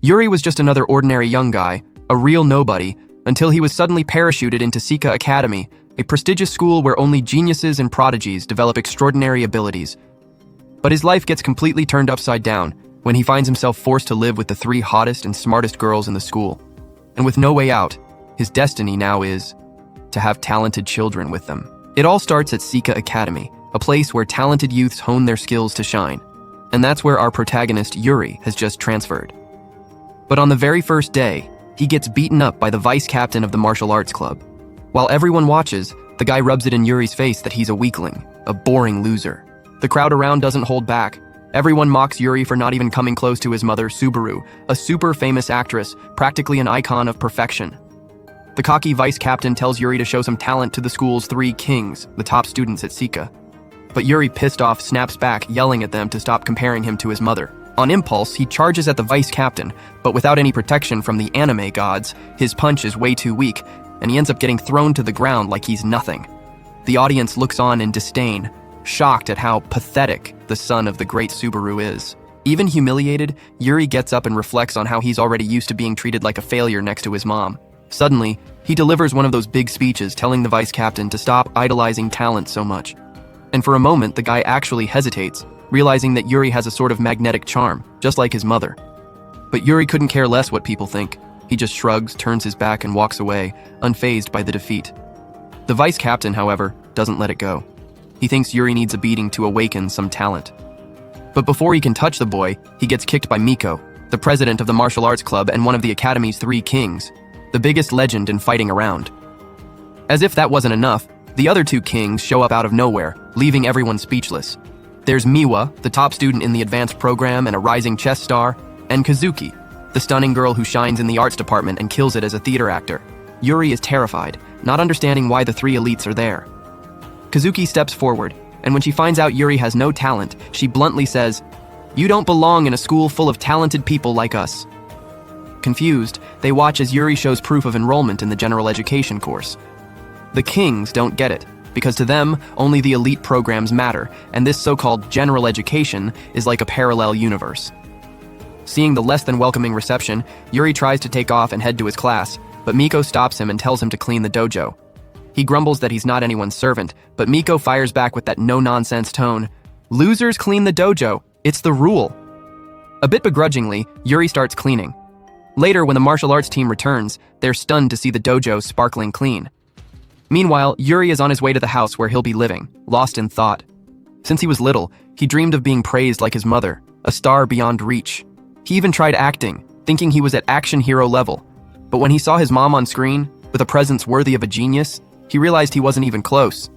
Yuri was just another ordinary young guy, a real nobody, until he was suddenly parachuted into Sika Academy, a prestigious school where only geniuses and prodigies develop extraordinary abilities. But his life gets completely turned upside down when he finds himself forced to live with the three hottest and smartest girls in the school. And with no way out, his destiny now is to have talented children with them. It all starts at Sika Academy, a place where talented youths hone their skills to shine. And that's where our protagonist, Yuri, has just transferred. But on the very first day, he gets beaten up by the vice captain of the martial arts club. While everyone watches, the guy rubs it in Yuri's face that he's a weakling, a boring loser. The crowd around doesn't hold back. Everyone mocks Yuri for not even coming close to his mother, Subaru, a super famous actress, practically an icon of perfection. The cocky vice captain tells Yuri to show some talent to the school's three kings, the top students at Sika. But Yuri, pissed off, snaps back, yelling at them to stop comparing him to his mother. On impulse, he charges at the vice captain, but without any protection from the anime gods, his punch is way too weak, and he ends up getting thrown to the ground like he's nothing. The audience looks on in disdain, shocked at how pathetic the son of the great Subaru is. Even humiliated, Yuri gets up and reflects on how he's already used to being treated like a failure next to his mom. Suddenly, he delivers one of those big speeches telling the vice captain to stop idolizing talent so much. And for a moment, the guy actually hesitates, realizing that Yuri has a sort of magnetic charm, just like his mother. But Yuri couldn't care less what people think. He just shrugs, turns his back, and walks away, unfazed by the defeat. The vice captain, however, doesn't let it go. He thinks Yuri needs a beating to awaken some talent. But before he can touch the boy, he gets kicked by Miko, the president of the martial arts club and one of the academy's three kings, the biggest legend in fighting around. As if that wasn't enough, the other two kings show up out of nowhere, leaving everyone speechless. There's Miwa, the top student in the advanced program and a rising chess star, and Kazuki, the stunning girl who shines in the arts department and kills it as a theater actor. Yuri is terrified, not understanding why the three elites are there. Kazuki steps forward, and when she finds out Yuri has no talent, she bluntly says, "You don't belong in a school full of talented people like us." Confused, they watch as Yuri shows proof of enrollment in the general education course. The kings don't get it, because to them, only the elite programs matter, and this so-called general education is like a parallel universe. Seeing the less than welcoming reception, Yuri tries to take off and head to his class, but Miko stops him and tells him to clean the dojo. He grumbles that he's not anyone's servant, but Miko fires back with that no-nonsense tone. "Losers clean the dojo. It's the rule." A bit begrudgingly, Yuri starts cleaning. Later, when the martial arts team returns, they're stunned to see the dojo sparkling clean. Meanwhile, Yuri is on his way to the house where he'll be living, lost in thought. Since he was little, he dreamed of being praised like his mother, a star beyond reach. He even tried acting, thinking he was at action hero level. But when he saw his mom on screen, with a presence worthy of a genius, he realized he wasn't even close.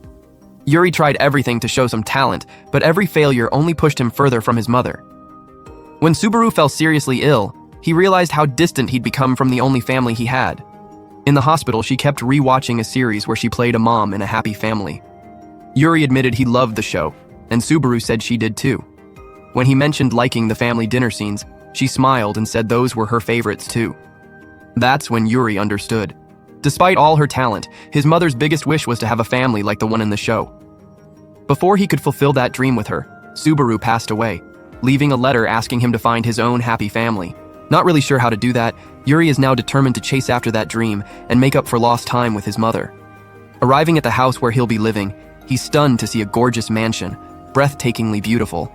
Yuri tried everything to show some talent, but every failure only pushed him further from his mother. When Subaru fell seriously ill, he realized how distant he'd become from the only family he had. In the hospital, she kept re-watching a series where she played a mom in a happy family. Yuri admitted he loved the show, and Subaru said she did too. When he mentioned liking the family dinner scenes, she smiled and said those were her favorites too. That's when Yuri understood. Despite all her talent, his mother's biggest wish was to have a family like the one in the show. Before he could fulfill that dream with her, Subaru passed away, leaving a letter asking him to find his own happy family. Not really sure how to do that, Yuri is now determined to chase after that dream and make up for lost time with his mother. Arriving at the house where he'll be living, he's stunned to see a gorgeous mansion, breathtakingly beautiful.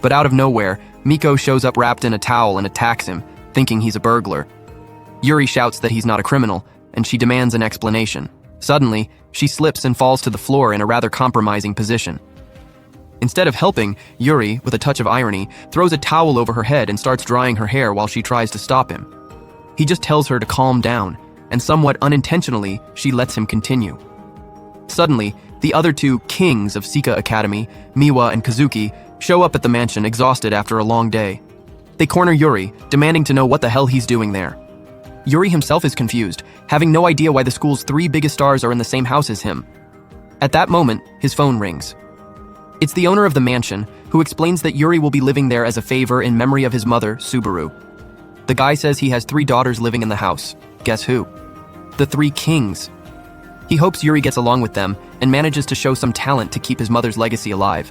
But out of nowhere, Miko shows up wrapped in a towel and attacks him, thinking he's a burglar. Yuri shouts that he's not a criminal, and she demands an explanation. Suddenly, she slips and falls to the floor in a rather compromising position. Instead of helping, Yuri, with a touch of irony, throws a towel over her head and starts drying her hair while she tries to stop him. He just tells her to calm down, and somewhat unintentionally, she lets him continue. Suddenly, the other two kings of Sika Academy, Miwa and Kazuki, show up at the mansion exhausted after a long day. They corner Yuri, demanding to know what the hell he's doing there. Yuri himself is confused, having no idea why the school's three biggest stars are in the same house as him. At that moment, his phone rings. It's the owner of the mansion, who explains that Yuri will be living there as a favor in memory of his mother, Subaru. The guy says he has 3 daughters living in the house. Guess who? The 3 kings. He hopes Yuri gets along with them and manages to show some talent to keep his mother's legacy alive.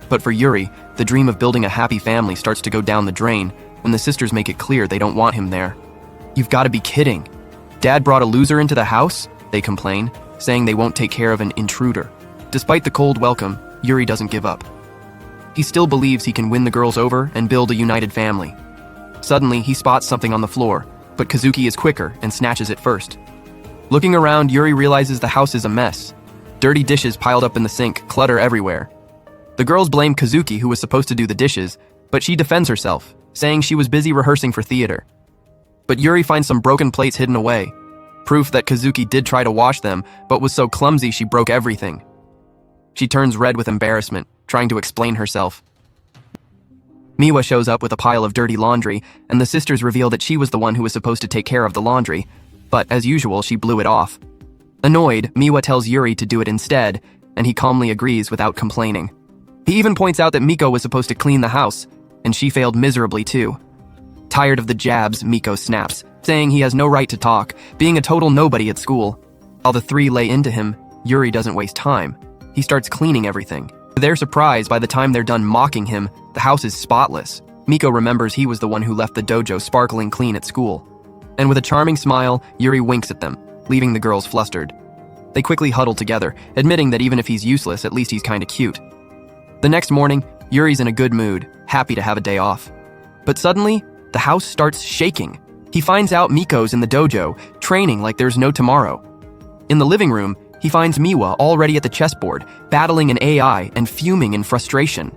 But for Yuri, the dream of building a happy family starts to go down the drain when the sisters make it clear they don't want him there. "You've got to be kidding. Dad brought a loser into the house?" they complain, saying they won't take care of an intruder. Despite the cold welcome, Yuri doesn't give up. He still believes he can win the girls over and build a united family. Suddenly, he spots something on the floor, but Kazuki is quicker and snatches it first. Looking around, Yuri realizes the house is a mess. Dirty dishes piled up in the sink, clutter everywhere. The girls blame Kazuki, who was supposed to do the dishes, but she defends herself, saying she was busy rehearsing for theater. But Yuri finds some broken plates hidden away, proof that Kazuki did try to wash them, but was so clumsy she broke everything. She turns red with embarrassment, trying to explain herself. Miwa shows up with a pile of dirty laundry, and the sisters reveal that she was the one who was supposed to take care of the laundry, but as usual, she blew it off. Annoyed, Miwa tells Yuri to do it instead, and he calmly agrees without complaining. He even points out that Miko was supposed to clean the house, and she failed miserably too. Tired of the jabs, Miko snaps, saying he has no right to talk, being a total nobody at school. While the three lay into him, Yuri doesn't waste time. He starts cleaning everything. To their surprise, by the time they're done mocking him, the house is spotless. Miko remembers he was the one who left the dojo sparkling clean at school. And with a charming smile, Yuri winks at them, leaving the girls flustered. They quickly huddle together, admitting that even if he's useless, at least he's kinda cute. The next morning, Yuri's in a good mood, happy to have a day off. But suddenly, the house starts shaking. He finds out Miko's in the dojo, training like there's no tomorrow. In the living room, he finds Miwa already at the chessboard, battling an AI and fuming in frustration.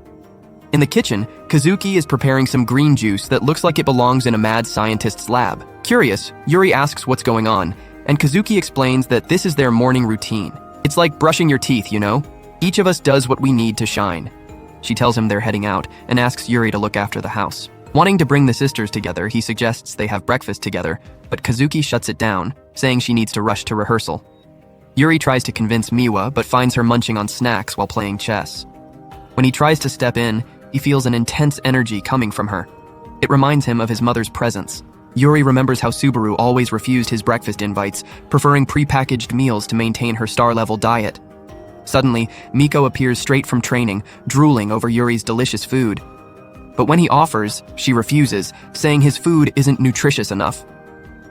In the kitchen, Kazuki is preparing some green juice that looks like it belongs in a mad scientist's lab. Curious, Yuri asks what's going on, and Kazuki explains that this is their morning routine. It's like brushing your teeth, you know? Each of us does what we need to shine. She tells him they're heading out and asks Yuri to look after the house. Wanting to bring the sisters together, he suggests they have breakfast together, but Kazuki shuts it down, saying she needs to rush to rehearsal. Yuri tries to convince Miwa, but finds her munching on snacks while playing chess. When he tries to step in, he feels an intense energy coming from her. It reminds him of his mother's presence. Yuri remembers how Subaru always refused his breakfast invites, preferring prepackaged meals to maintain her star-level diet. Suddenly, Miko appears straight from training, drooling over Yuri's delicious food. But when he offers, she refuses, saying his food isn't nutritious enough.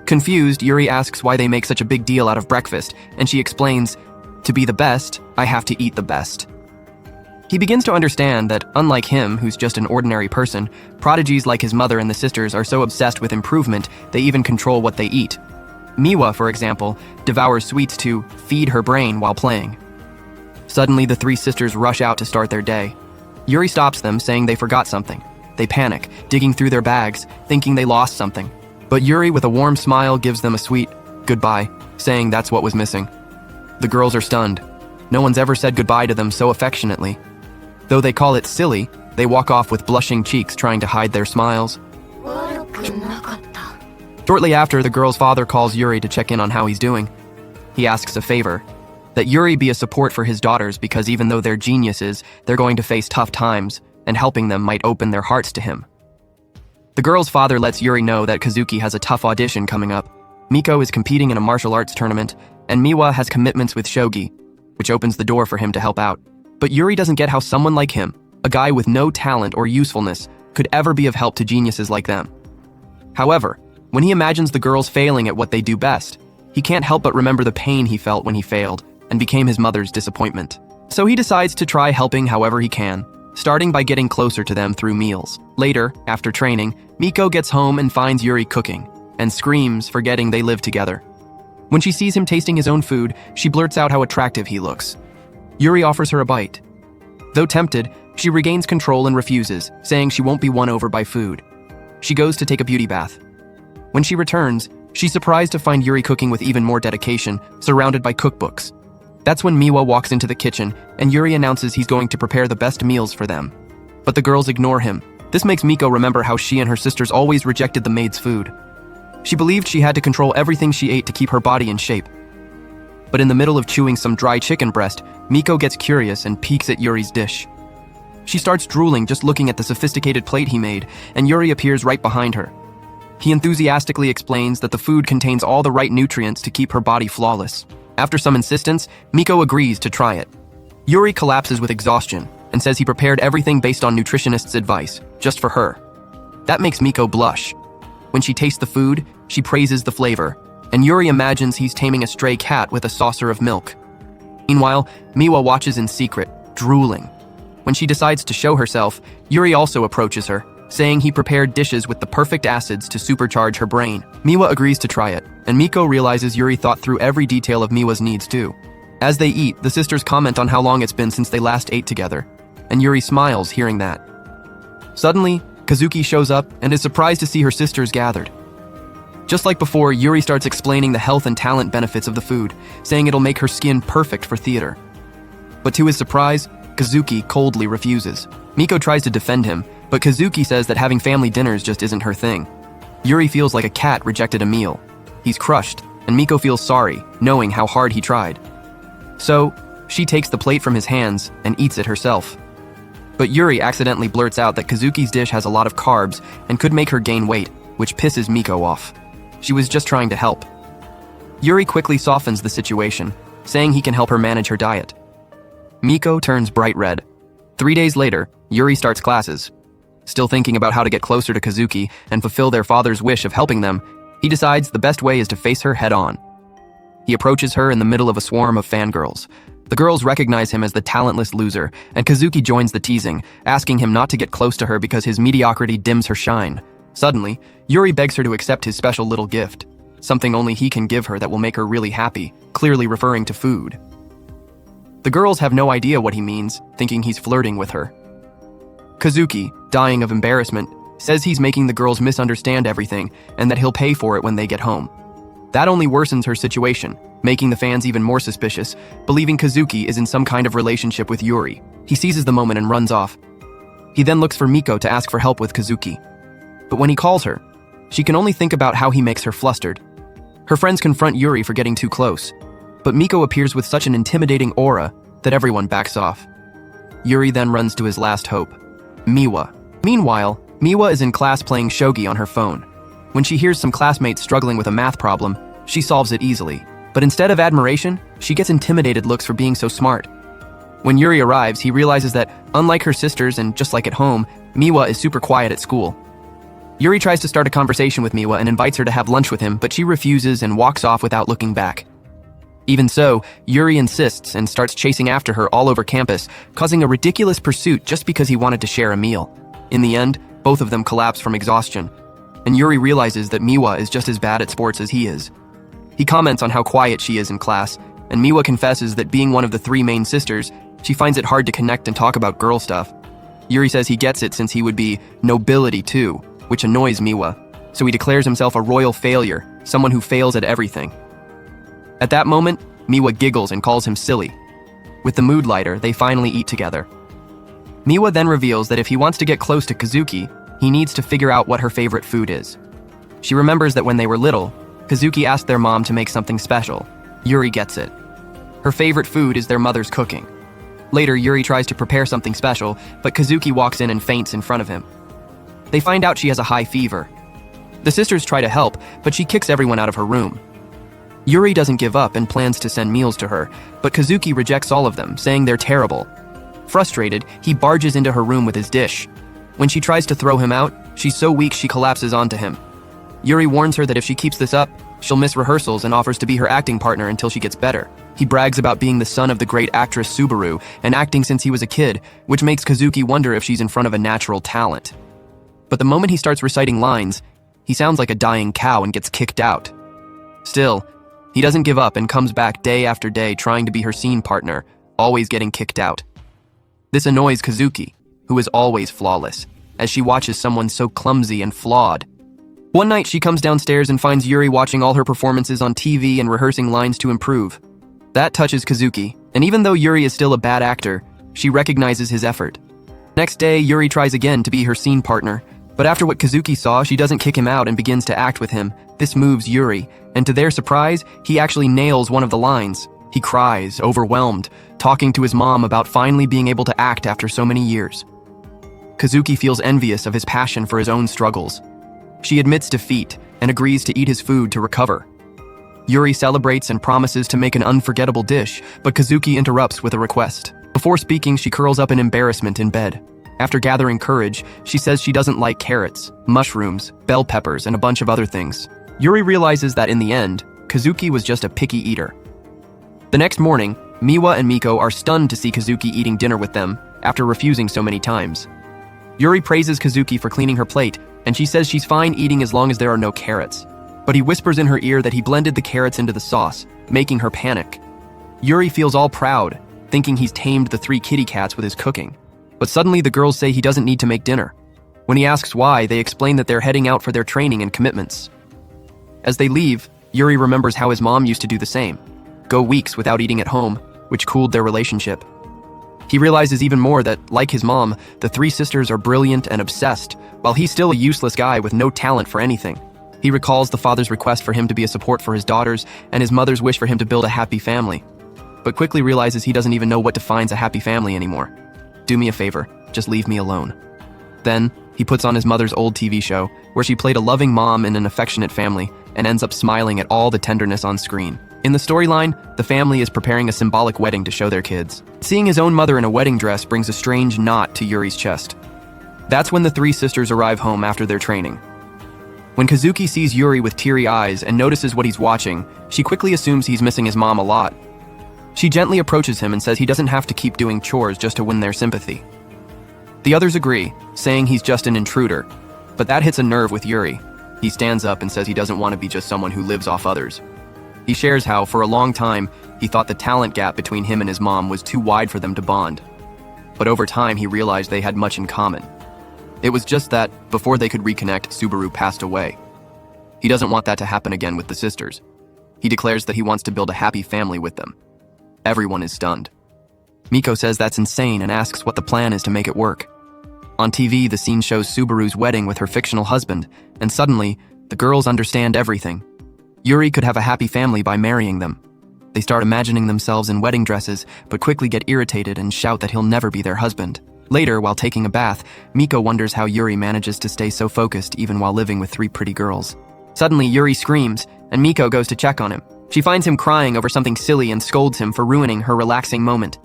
Confused, Yuri asks why they make such a big deal out of breakfast, and she explains, "To be the best, I have to eat the best." He begins to understand that, unlike him, who's just an ordinary person, prodigies like his mother and the sisters are so obsessed with improvement, they even control what they eat. Miwa, for example, devours sweets to feed her brain while playing. Suddenly, the three sisters rush out to start their day. Yuri stops them, saying they forgot something. They panic, digging through their bags, thinking they lost something. But Yuri, with a warm smile, gives them a sweet goodbye, saying that's what was missing. The girls are stunned. No one's ever said goodbye to them so affectionately. Though they call it silly, they walk off with blushing cheeks, trying to hide their smiles. Shortly after, the girl's father calls Yuri to check in on how he's doing. He asks a favor, that Yuri be a support for his daughters because even though they're geniuses, they're going to face tough times, and helping them might open their hearts to him. The girl's father lets Yuri know that Kazuki has a tough audition coming up. Miko is competing in a martial arts tournament, and Miwa has commitments with Shogi, which opens the door for him to help out. But Yuri doesn't get how someone like him, a guy with no talent or usefulness, could ever be of help to geniuses like them. However, when he imagines the girls failing at what they do best, he can't help but remember the pain he felt when he failed and became his mother's disappointment. So he decides to try helping however he can, starting by getting closer to them through meals. Later, after training, Miko gets home and finds Yuri cooking, and screams, forgetting they live together. When she sees him tasting his own food, she blurts out how attractive he looks. Yuri offers her a bite. Though tempted, she regains control and refuses, saying she won't be won over by food. She goes to take a beauty bath. When she returns, she's surprised to find Yuri cooking with even more dedication, surrounded by cookbooks. That's when Miwa walks into the kitchen, and Yuri announces he's going to prepare the best meals for them. But the girls ignore him. This makes Miko remember how she and her sisters always rejected the maid's food. She believed she had to control everything she ate to keep her body in shape. But in the middle of chewing some dry chicken breast, Miko gets curious and peeks at Yuri's dish. She starts drooling just looking at the sophisticated plate he made, and Yuri appears right behind her. He enthusiastically explains that the food contains all the right nutrients to keep her body flawless. After some insistence, Miko agrees to try it. Yuri collapses with exhaustion and says he prepared everything based on nutritionists' advice, just for her. That makes Miko blush. When she tastes the food, she praises the flavor, and Yuri imagines he's taming a stray cat with a saucer of milk. Meanwhile, Miwa watches in secret, drooling. When she decides to show herself, Yuri also approaches her, saying he prepared dishes with the perfect acids to supercharge her brain. Miwa agrees to try it, and Miko realizes Yuri thought through every detail of Miwa's needs too. As they eat, the sisters comment on how long it's been since they last ate together, and Yuri smiles hearing that. Suddenly, Kazuki shows up and is surprised to see her sisters gathered. Just like before, Yuri starts explaining the health and talent benefits of the food, saying it'll make her skin perfect for theater. But to his surprise, Kazuki coldly refuses. Miko tries to defend him, but Kazuki says that having family dinners just isn't her thing. Yuri feels like a cat rejected a meal. He's crushed, and Miko feels sorry, knowing how hard he tried. So, she takes the plate from his hands and eats it herself. But Yuri accidentally blurts out that Kazuki's dish has a lot of carbs and could make her gain weight, which pisses Miko off. She was just trying to help. Yuri quickly softens the situation, saying he can help her manage her diet. Miko turns bright red. 3 days later, Yuri starts classes. Still thinking about how to get closer to Kazuki and fulfill their father's wish of helping them, he decides the best way is to face her head-on. He approaches her in the middle of a swarm of fangirls. The girls recognize him as the talentless loser, and Kazuki joins the teasing, asking him not to get close to her because his mediocrity dims her shine. Suddenly, Yuri begs her to accept his special little gift, something only he can give her that will make her really happy, clearly referring to food. The girls have no idea what he means, thinking he's flirting with her. Kazuki, dying of embarrassment, says he's making the girls misunderstand everything and that he'll pay for it when they get home. That only worsens her situation, making the fans even more suspicious, believing Kazuki is in some kind of relationship with Yuri. He seizes the moment and runs off. He then looks for Miko to ask for help with Kazuki. But when he calls her, she can only think about how he makes her flustered. Her friends confront Yuri for getting too close, but Miko appears with such an intimidating aura that everyone backs off. Yuri then runs to his last hope, Miwa. Meanwhile, Miwa is in class playing shogi on her phone. When she hears some classmates struggling with a math problem, she solves it easily. But instead of admiration, she gets intimidated looks for being so smart. When Yuri arrives, he realizes that, unlike her sisters and just like at home, Miwa is super quiet at school. Yuri tries to start a conversation with Miwa and invites her to have lunch with him, but she refuses and walks off without looking back. Even so, Yuri insists and starts chasing after her all over campus, causing a ridiculous pursuit just because he wanted to share a meal. In the end, both of them collapse from exhaustion, and Yuri realizes that Miwa is just as bad at sports as he is. He comments on how quiet she is in class, and Miwa confesses that being one of the 3 main sisters, she finds it hard to connect and talk about girl stuff. Yuri says he gets it since he would be nobility too, which annoys Miwa, so he declares himself a royal failure, someone who fails at everything. At that moment, Miwa giggles and calls him silly. With the mood lighter, they finally eat together. Miwa then reveals that if he wants to get close to Kazuki, he needs to figure out what her favorite food is. She remembers that when they were little, Kazuki asked their mom to make something special. Yuri gets it. Her favorite food is their mother's cooking. Later, Yuri tries to prepare something special, but Kazuki walks in and faints in front of him. They find out she has a high fever. The sisters try to help, but she kicks everyone out of her room. Yuri doesn't give up and plans to send meals to her, but Kazuki rejects all of them, saying they're terrible. Frustrated, he barges into her room with his dish. When she tries to throw him out, she's so weak she collapses onto him. Yuri warns her that if she keeps this up, she'll miss rehearsals and offers to be her acting partner until she gets better. He brags about being the son of the great actress Subaru and acting since he was a kid, which makes Kazuki wonder if she's in front of a natural talent. But the moment he starts reciting lines, he sounds like a dying cow and gets kicked out. Still, he doesn't give up and comes back day after day trying to be her scene partner, always getting kicked out. This annoys Kazuki, who is always flawless, as she watches someone so clumsy and flawed. One night, she comes downstairs and finds Yuri watching all her performances on TV and rehearsing lines to improve. That touches Kazuki, and even though Yuri is still a bad actor, she recognizes his effort. Next day, Yuri tries again to be her scene partner, but after what Kazuki saw, she doesn't kick him out and begins to act with him. This moves Yuri, and to their surprise, he actually nails one of the lines. He cries, overwhelmed, talking to his mom about finally being able to act after so many years. Kazuki feels envious of his passion for his own struggles. She admits defeat and agrees to eat his food to recover. Yuri celebrates and promises to make an unforgettable dish, but Kazuki interrupts with a request. Before speaking, she curls up in embarrassment in bed. After gathering courage, she says she doesn't like carrots, mushrooms, bell peppers, and a bunch of other things. Yuri realizes that in the end, Kazuki was just a picky eater. The next morning, Miwa and Miko are stunned to see Kazuki eating dinner with them after refusing so many times. Yuri praises Kazuki for cleaning her plate, and she says she's fine eating as long as there are no carrots. But he whispers in her ear that he blended the carrots into the sauce, making her panic. Yuri feels all proud, thinking he's tamed the 3 kitty cats with his cooking. But suddenly the girls say he doesn't need to make dinner. When he asks why, they explain that they're heading out for their training and commitments. As they leave, Yuri remembers how his mom used to do the same, go weeks without eating at home, which cooled their relationship. He realizes even more that, like his mom, the 3 sisters are brilliant and obsessed, while he's still a useless guy with no talent for anything. He recalls the father's request for him to be a support for his daughters and his mother's wish for him to build a happy family, but quickly realizes he doesn't even know what defines a happy family anymore. Do me a favor, just leave me alone. Then, he puts on his mother's old TV show, where she played a loving mom in an affectionate family, and ends up smiling at all the tenderness on screen. In the storyline, the family is preparing a symbolic wedding to show their kids. Seeing his own mother in a wedding dress brings a strange knot to Yuri's chest. That's when the 3 sisters arrive home after their training. When Kazuki sees Yuri with teary eyes and notices what he's watching, she quickly assumes he's missing his mom a lot. She gently approaches him and says he doesn't have to keep doing chores just to win their sympathy. The others agree, saying he's just an intruder, but that hits a nerve with Yuri. He stands up and says he doesn't want to be just someone who lives off others. He shares how, for a long time, he thought the talent gap between him and his mom was too wide for them to bond. But over time, he realized they had much in common. It was just that, before they could reconnect, Subaru passed away. He doesn't want that to happen again with the sisters. He declares that he wants to build a happy family with them. Everyone is stunned. Miko says that's insane and asks what the plan is to make it work. On TV, the scene shows Subaru's wedding with her fictional husband, and suddenly, the girls understand everything. Yuri could have a happy family by marrying them. They start imagining themselves in wedding dresses, but quickly get irritated and shout that he'll never be their husband. Later, while taking a bath, Miko wonders how Yuri manages to stay so focused even while living with 3 pretty girls. Suddenly, Yuri screams, and Miko goes to check on him. She finds him crying over something silly and scolds him for ruining her relaxing moment.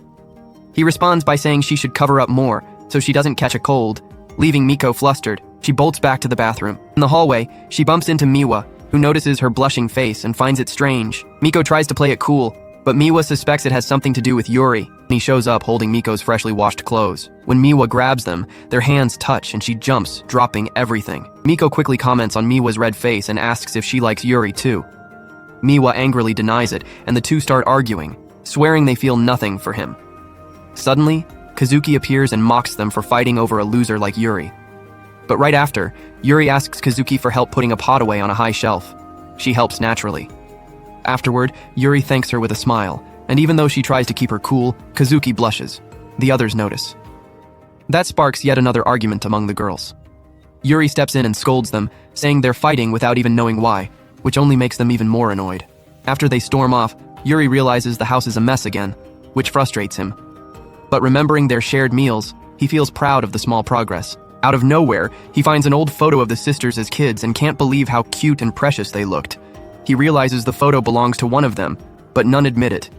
He responds by saying she should cover up more, so she doesn't catch a cold. Leaving Miko flustered, she bolts back to the bathroom. In the hallway, she bumps into Miwa, who notices her blushing face and finds it strange. Miko tries to play it cool, but Miwa suspects it has something to do with Yuri. He shows up holding Miko's freshly washed clothes. When Miwa grabs them, their hands touch and she jumps, dropping everything. Miko quickly comments on Miwa's red face and asks if she likes Yuri too. Miwa angrily denies it, and the 2 start arguing, swearing they feel nothing for him. Suddenly, Kazuki appears and mocks them for fighting over a loser like Yuri. But right after, Yuri asks Kazuki for help putting a pot away on a high shelf. She helps naturally. Afterward, Yuri thanks her with a smile, and even though she tries to keep her cool, Kazuki blushes. The others notice. That sparks yet another argument among the girls. Yuri steps in and scolds them, saying they're fighting without even knowing why, which only makes them even more annoyed. After they storm off, Yuri realizes the house is a mess again, which frustrates him. But remembering their shared meals, he feels proud of the small progress. Out of nowhere, he finds an old photo of the sisters as kids and can't believe how cute and precious they looked. He realizes the photo belongs to one of them, but none admit it.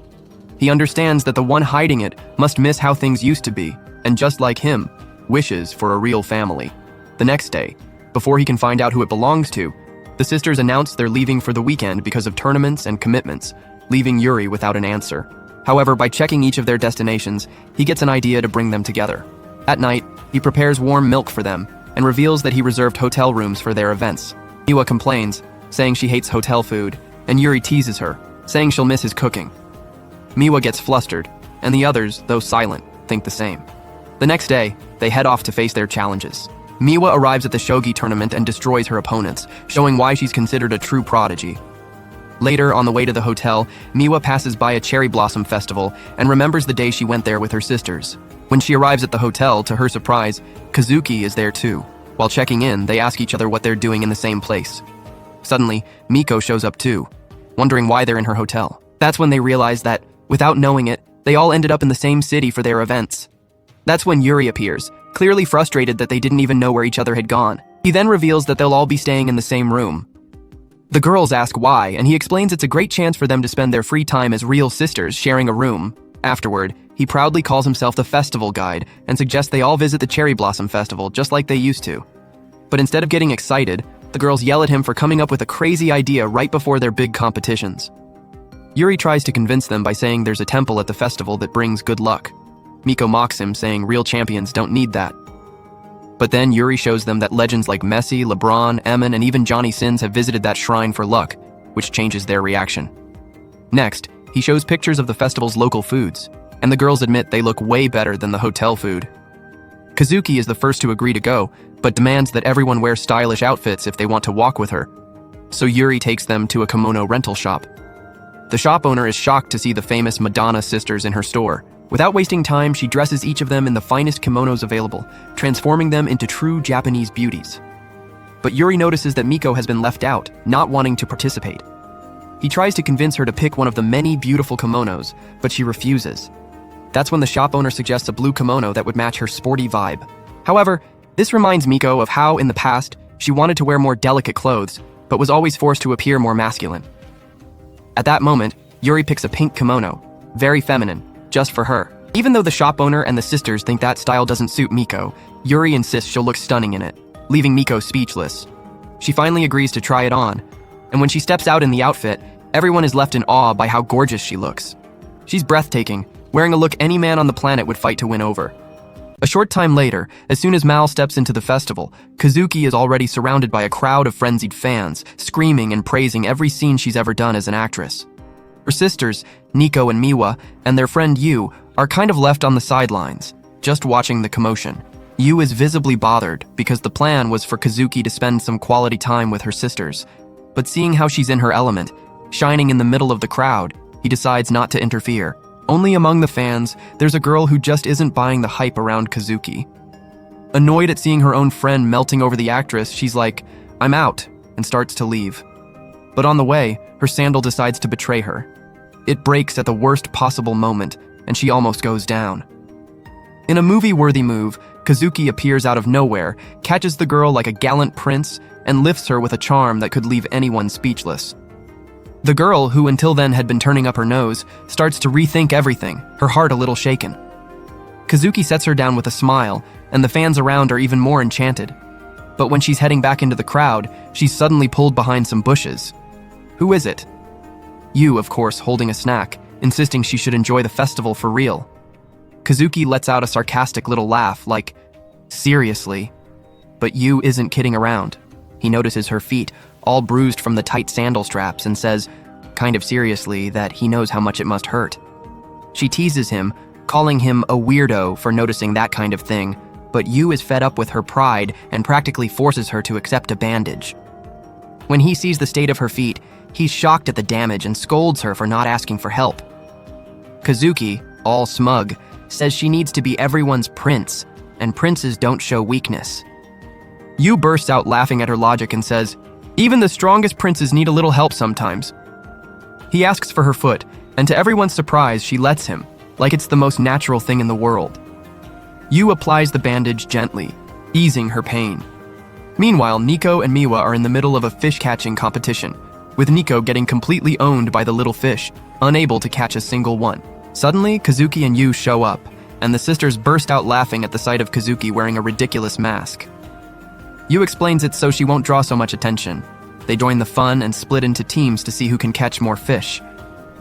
He understands that the one hiding it must miss how things used to be, and just like him, wishes for a real family. The next day, before he can find out who it belongs to, the sisters announce they're leaving for the weekend because of tournaments and commitments, leaving Yuri without an answer. However, by checking each of their destinations, he gets an idea to bring them together. At night, he prepares warm milk for them and reveals that he reserved hotel rooms for their events. Miwa complains, saying she hates hotel food, and Yuri teases her, saying she'll miss his cooking. Miwa gets flustered, and the others, though silent, think the same. The next day, they head off to face their challenges. Miwa arrives at the shogi tournament and destroys her opponents, showing why she's considered a true prodigy. Later, on the way to the hotel, Miwa passes by a cherry blossom festival and remembers the day she went there with her sisters. When she arrives at the hotel, to her surprise, Kazuki is there too. While checking in, they ask each other what they're doing in the same place. Suddenly, Miko shows up too, wondering why they're in her hotel. That's when they realize that, without knowing it, they all ended up in the same city for their events. That's when Yuri appears, clearly frustrated that they didn't even know where each other had gone. He then reveals that they'll all be staying in the same room. The girls ask why, and he explains it's a great chance for them to spend their free time as real sisters sharing a room. Afterward, He proudly calls himself the festival guide and suggests they all visit the Cherry Blossom Festival just like they used to. But instead of getting excited, the girls yell at him for coming up with a crazy idea right before their big competitions. Yuri tries to convince them by saying there's a temple at the festival that brings good luck. Miko mocks him, saying real champions don't need that. But then Yuri shows them that legends like Messi, LeBron, Emin, and even Johnny Sins have visited that shrine for luck, which changes their reaction. Next, he shows pictures of the festival's local foods, and the girls admit they look way better than the hotel food. Kazuki is the first to agree to go, but demands that everyone wear stylish outfits if they want to walk with her. So Yuri takes them to a kimono rental shop. The shop owner is shocked to see the famous Madonna sisters in her store. Without wasting time, she dresses each of them in the finest kimonos available, transforming them into true Japanese beauties. But Yuri notices that Miko has been left out, not wanting to participate. He tries to convince her to pick one of the many beautiful kimonos, but she refuses. That's when the shop owner suggests a blue kimono that would match her sporty vibe. However, this reminds Miko of how, in the past, she wanted to wear more delicate clothes, but was always forced to appear more masculine. At that moment, Yuri picks a pink kimono, very feminine, just for her. Even though the shop owner and the sisters think that style doesn't suit Miko, Yuri insists she'll look stunning in it, leaving Miko speechless. She finally agrees to try it on, and when she steps out in the outfit, everyone is left in awe by how gorgeous she looks. She's breathtaking, wearing a look any man on the planet would fight to win over. A short time later, as soon as Mal steps into the festival, Kazuki is already surrounded by a crowd of frenzied fans, screaming and praising every scene she's ever done as an actress. Her sisters, Nico and Miwa, and their friend Yu are kind of left on the sidelines, just watching the commotion. Yu is visibly bothered because the plan was for Kazuki to spend some quality time with her sisters. But seeing how she's in her element, shining in the middle of the crowd, he decides not to interfere. Only among the fans, there's a girl who just isn't buying the hype around Kazuki. Annoyed at seeing her own friend melting over the actress, she's like, "I'm out," and starts to leave. But on the way, her sandal decides to betray her. It breaks at the worst possible moment, and she almost goes down. In a movie-worthy move, Kazuki appears out of nowhere, catches the girl like a gallant prince, and lifts her with a charm that could leave anyone speechless. The girl, who until then had been turning up her nose, starts to rethink everything, her heart a little shaken. Kazuki sets her down with a smile, and the fans around are even more enchanted. But when she's heading back into the crowd, she's suddenly pulled behind some bushes. Who is it? Yu, of course, holding a snack, insisting she should enjoy the festival for real. Kazuki lets out a sarcastic little laugh, like, "Seriously?" But Yu isn't kidding around. He notices her feet, all bruised from the tight sandal straps, and says, kind of seriously, that he knows how much it must hurt. She teases him, calling him a weirdo for noticing that kind of thing, but Yu is fed up with her pride and practically forces her to accept a bandage. When he sees the state of her feet, he's shocked at the damage and scolds her for not asking for help. Kazuki, all smug, says she needs to be everyone's prince, and princes don't show weakness. Yu bursts out laughing at her logic and says, "Even the strongest princes need a little help sometimes." He asks for her foot, and to everyone's surprise, she lets him, like it's the most natural thing in the world. Yu applies the bandage gently, easing her pain. Meanwhile, Nico and Miwa are in the middle of a fish-catching competition, with Nico getting completely owned by the little fish, unable to catch a single one. Suddenly, Kazuki and Yu show up, and the sisters burst out laughing at the sight of Kazuki wearing a ridiculous mask. Yu explains it so she won't draw so much attention. They join the fun and split into teams to see who can catch more fish.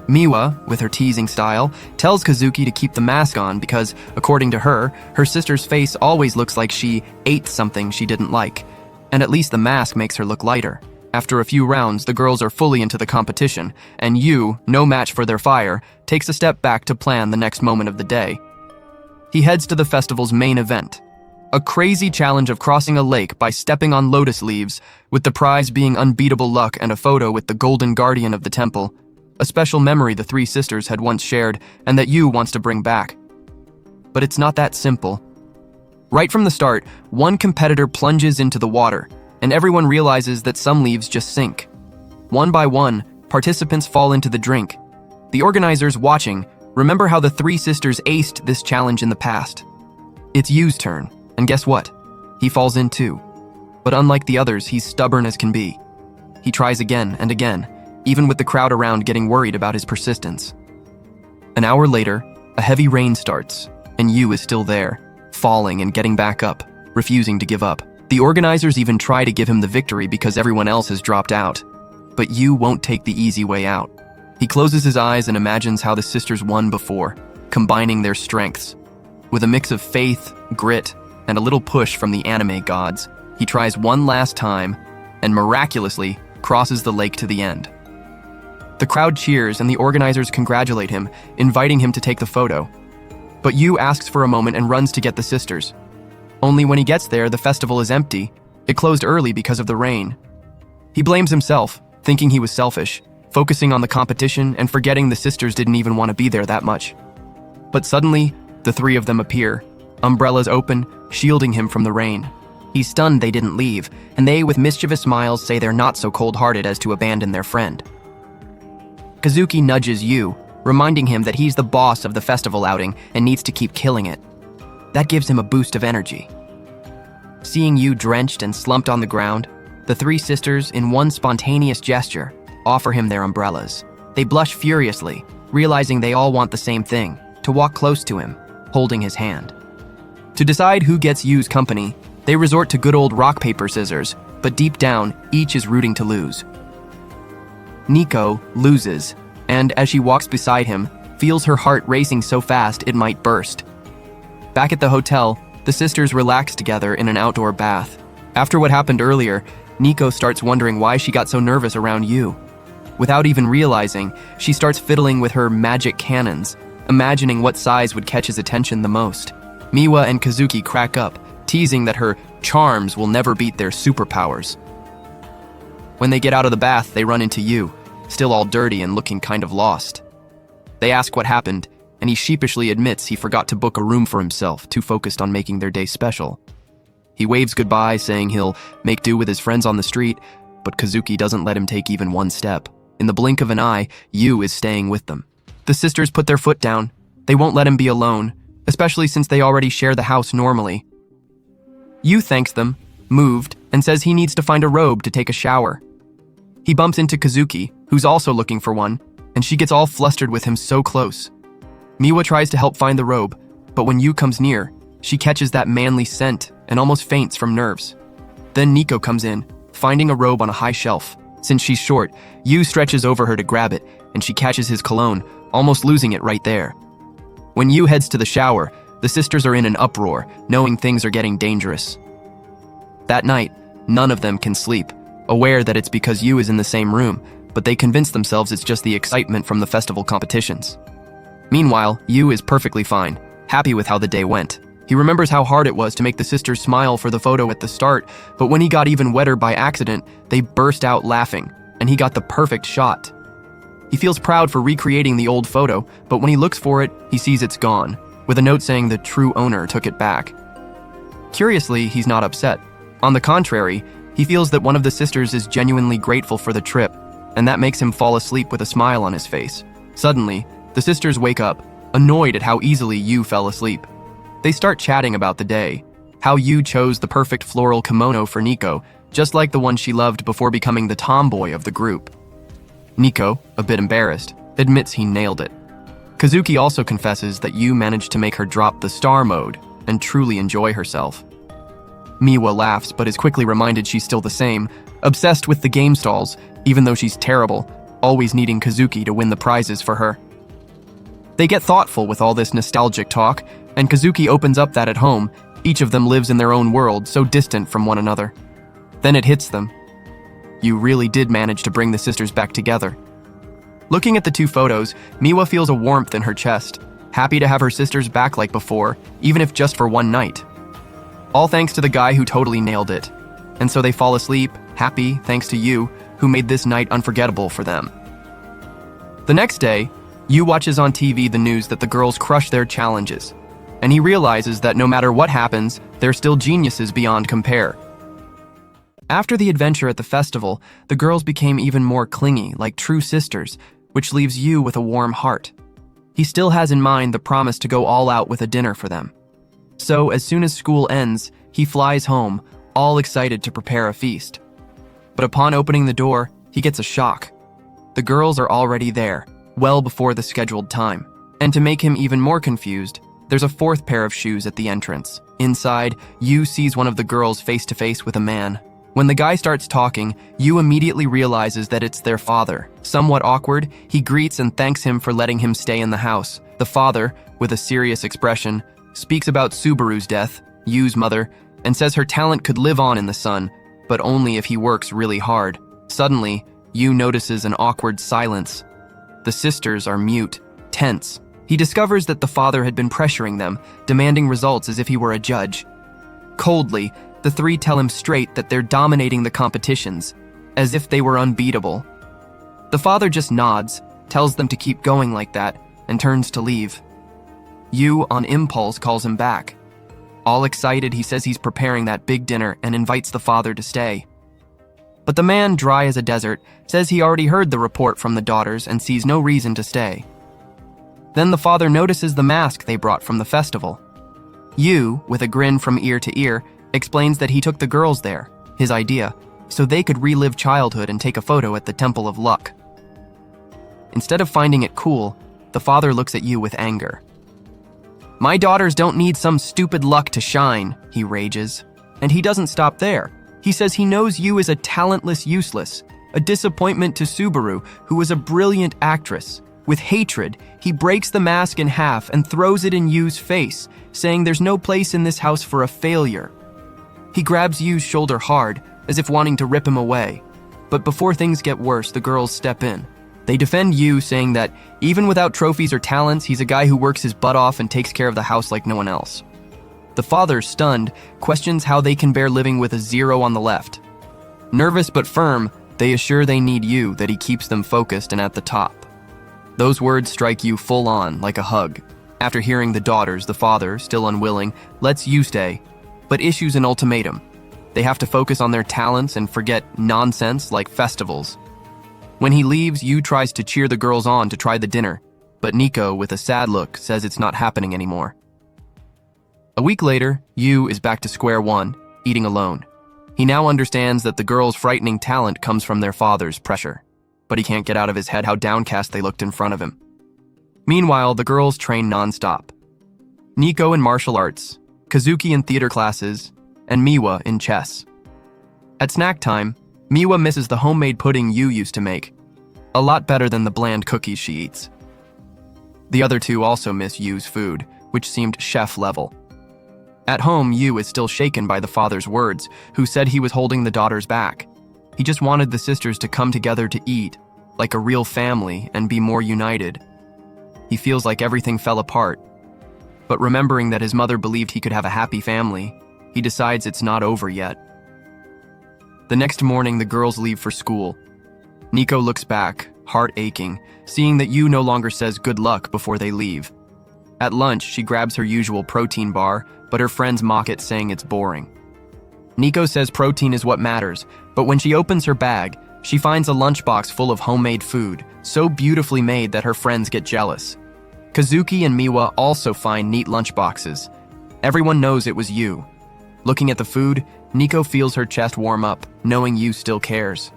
Miwa, with her teasing style, tells Kazuki to keep the mask on because, according to her, her sister's face always looks like she ate something she didn't like, and at least the mask makes her look lighter. After a few rounds, the girls are fully into the competition, and Yu, no match for their fire, takes a step back to plan the next moment of the day. He heads to the festival's main event, a crazy challenge of crossing a lake by stepping on lotus leaves, with the prize being unbeatable luck and a photo with the golden guardian of the temple, a special memory the three sisters had once shared and that Yu wants to bring back. But it's not that simple. Right from the start, one competitor plunges into the water, and everyone realizes that some leaves just sink. One by one, participants fall into the drink. The organizers, watching, remember how the three sisters aced this challenge in the past. It's Yu's turn. And guess what? He falls in too. But unlike the others, he's stubborn as can be. He tries again and again, even with the crowd around getting worried about his persistence. An hour later, A heavy rain starts, and Yu is still there, falling and getting back up, refusing to give up. The organizers even try to give him the victory because everyone else has dropped out. But Yu won't take the easy way out. He closes his eyes and imagines how the sisters won before, combining their strengths. With a mix of faith, grit, and a little push from the anime gods, he tries one last time and miraculously crosses the lake to the end. The crowd cheers and the organizers congratulate him, inviting him to take the photo. But Yu asks for a moment and runs to get the sisters. Only when he gets there, the festival is empty. It closed early because of the rain. He blames himself, thinking he was selfish, focusing on the competition and forgetting the sisters didn't even want to be there that much. But suddenly, the three of them appear, umbrellas open, shielding him from the rain. He's stunned they didn't leave, and they, with mischievous smiles, say they're not so cold-hearted as to abandon their friend. Kazuki nudges Yu, reminding him that he's the boss of the festival outing and needs to keep killing it. That gives him a boost of energy. Seeing Yu drenched and slumped on the ground, the three sisters, in one spontaneous gesture, offer him their umbrellas. They blush furiously, realizing they all want the same thing, to walk close to him, holding his hand. To decide who gets Yu's company, they resort to good old rock, paper, scissors, but deep down, each is rooting to lose. Nico loses, and as she walks beside him, feels her heart racing so fast it might burst. Back at the hotel, the sisters relax together in an outdoor bath. After what happened earlier, Nico starts wondering why she got so nervous around Yu. Without even realizing, she starts fiddling with her magic cannons, imagining what size would catch his attention the most. Miwa and Kazuki crack up, teasing that her charms will never beat their superpowers. When they get out of the bath, they run into Yu, still all dirty and looking kind of lost. They ask what happened, and he sheepishly admits he forgot to book a room for himself, too focused on making their day special. He waves goodbye, saying he'll make do with his friends on the street, but Kazuki doesn't let him take even one step. In the blink of an eye, Yu is staying with them. The sisters put their foot down. They won't let him be alone, especially since they already share the house normally. Yu thanks them, moved, and says he needs to find a robe to take a shower. He bumps into Kazuki, who's also looking for one, and she gets all flustered with him so close. Miwa tries to help find the robe, but when Yu comes near, she catches that manly scent and almost faints from nerves. Then Nico comes in, finding a robe on a high shelf. Since she's short, Yu stretches over her to grab it, and she catches his cologne, almost losing it right there. When Yu heads to the shower, the sisters are in an uproar, knowing things are getting dangerous. That night, none of them can sleep, aware that it's because Yu is in the same room, but they convince themselves it's just the excitement from the festival competitions. Meanwhile, Yu is perfectly fine, happy with how the day went. He remembers how hard it was to make the sisters smile for the photo at the start, but when he got even wetter by accident, they burst out laughing, and he got the perfect shot. He feels proud for recreating the old photo, but when he looks for it, he sees it's gone, with a note saying the true owner took it back. Curiously, he's not upset. On the contrary, he feels that one of the sisters is genuinely grateful for the trip, and that makes him fall asleep with a smile on his face. Suddenly, the sisters wake up, annoyed at how easily Yu fell asleep. They start chatting about the day, how Yu chose the perfect floral kimono for Nico, just like the one she loved before becoming the tomboy of the group. Nico, a bit embarrassed, admits he nailed it. Kazuki also confesses that Yu managed to make her drop the star mode and truly enjoy herself. Miwa laughs, but is quickly reminded she's still the same, obsessed with the game stalls, even though she's terrible, always needing Kazuki to win the prizes for her. They get thoughtful with all this nostalgic talk, and Kazuki opens up that at home, each of them lives in their own world, so distant from one another. Then it hits them. Yu really did manage to bring the sisters back together. Looking at the two photos, Miwa feels a warmth in her chest, happy to have her sisters back like before, even if just for one night. All thanks to the guy who totally nailed it. And so they fall asleep, happy, thanks to Yu, who made this night unforgettable for them. The next day, Yu watches on TV the news that the girls crush their challenges, and he realizes that no matter what happens, they're still geniuses beyond compare. After the adventure at the festival, the girls became even more clingy, like true sisters, which leaves Yu with a warm heart. He still has in mind the promise to go all out with a dinner for them. So, as soon as school ends, he flies home, all excited to prepare a feast. But upon opening the door, he gets a shock. The girls are already there, well before the scheduled time. And to make him even more confused, there's a fourth pair of shoes at the entrance. Inside, Yu sees one of the girls face to face with a man. When the guy starts talking, Yu immediately realizes that it's their father. Somewhat awkward, he greets and thanks him for letting him stay in the house. The father, with a serious expression, speaks about Subaru's death, Yu's mother, and says her talent could live on in the sun, but only if he works really hard. Suddenly, Yu notices an awkward silence. The sisters are mute, tense. He discovers that the father had been pressuring them, demanding results as if he were a judge. Coldly, the three tell him straight that they're dominating the competitions, as if they were unbeatable. The father just nods, tells them to keep going like that, and turns to leave. Yu, on impulse, calls him back. All excited, he says he's preparing that big dinner and invites the father to stay. But the man, dry as a desert, says he already heard the report from the daughters and sees no reason to stay. Then the father notices the mask they brought from the festival. Yu, with a grin from ear to ear, explains that he took the girls there, his idea, so they could relive childhood and take a photo at the Temple of Luck. Instead of finding it cool, the father looks at Yu with anger. "My daughters don't need some stupid luck to shine," he rages. And he doesn't stop there. He says he knows Yu is a talentless useless, a disappointment to Subaru, who is a brilliant actress. With hatred, he breaks the mask in half and throws it in Yu's face, saying there's no place in this house for a failure. He grabs Yu's shoulder hard, as if wanting to rip him away. But before things get worse, the girls step in. They defend Yu, saying that even without trophies or talents, he's a guy who works his butt off and takes care of the house like no one else. The father, stunned, questions how they can bear living with a 0 on the left. Nervous but firm, they assure they need Yu, that he keeps them focused and at the top. Those words strike Yu full on, like a hug. After hearing the daughters, the father, still unwilling, lets Yu stay, but issues an ultimatum. They have to focus on their talents and forget nonsense like festivals. When he leaves, Yu tries to cheer the girls on to try the dinner, but Nico, with a sad look, says it's not happening anymore. A week later, Yu is back to square one, eating alone. He now understands that the girls' frightening talent comes from their father's pressure, but he can't get out of his head how downcast they looked in front of him. Meanwhile, the girls train non-stop. Nico in martial arts, Kazuki in theater classes, and Miwa in chess. At snack time, Miwa misses the homemade pudding Yu used to make, a lot better than the bland cookies she eats. The other two also miss Yu's food, which seemed chef level. At home, Yu is still shaken by the father's words, who said he was holding the daughters back. He just wanted the sisters to come together to eat, like a real family, and be more united. He feels like everything fell apart. But remembering that his mother believed he could have a happy family, he decides it's not over yet. The next morning, the girls leave for school. Nico looks back, heart aching, seeing that Yu no longer says good luck before they leave. At lunch, she grabs her usual protein bar, but her friends mock it, saying it's boring. Nico says protein is what matters, but when she opens her bag, she finds a lunchbox full of homemade food, so beautifully made that her friends get jealous. Kazuki and Miwa also find neat lunchboxes. Everyone knows it was Yu. Looking at the food, Nico feels her chest warm up, knowing Yu still cares.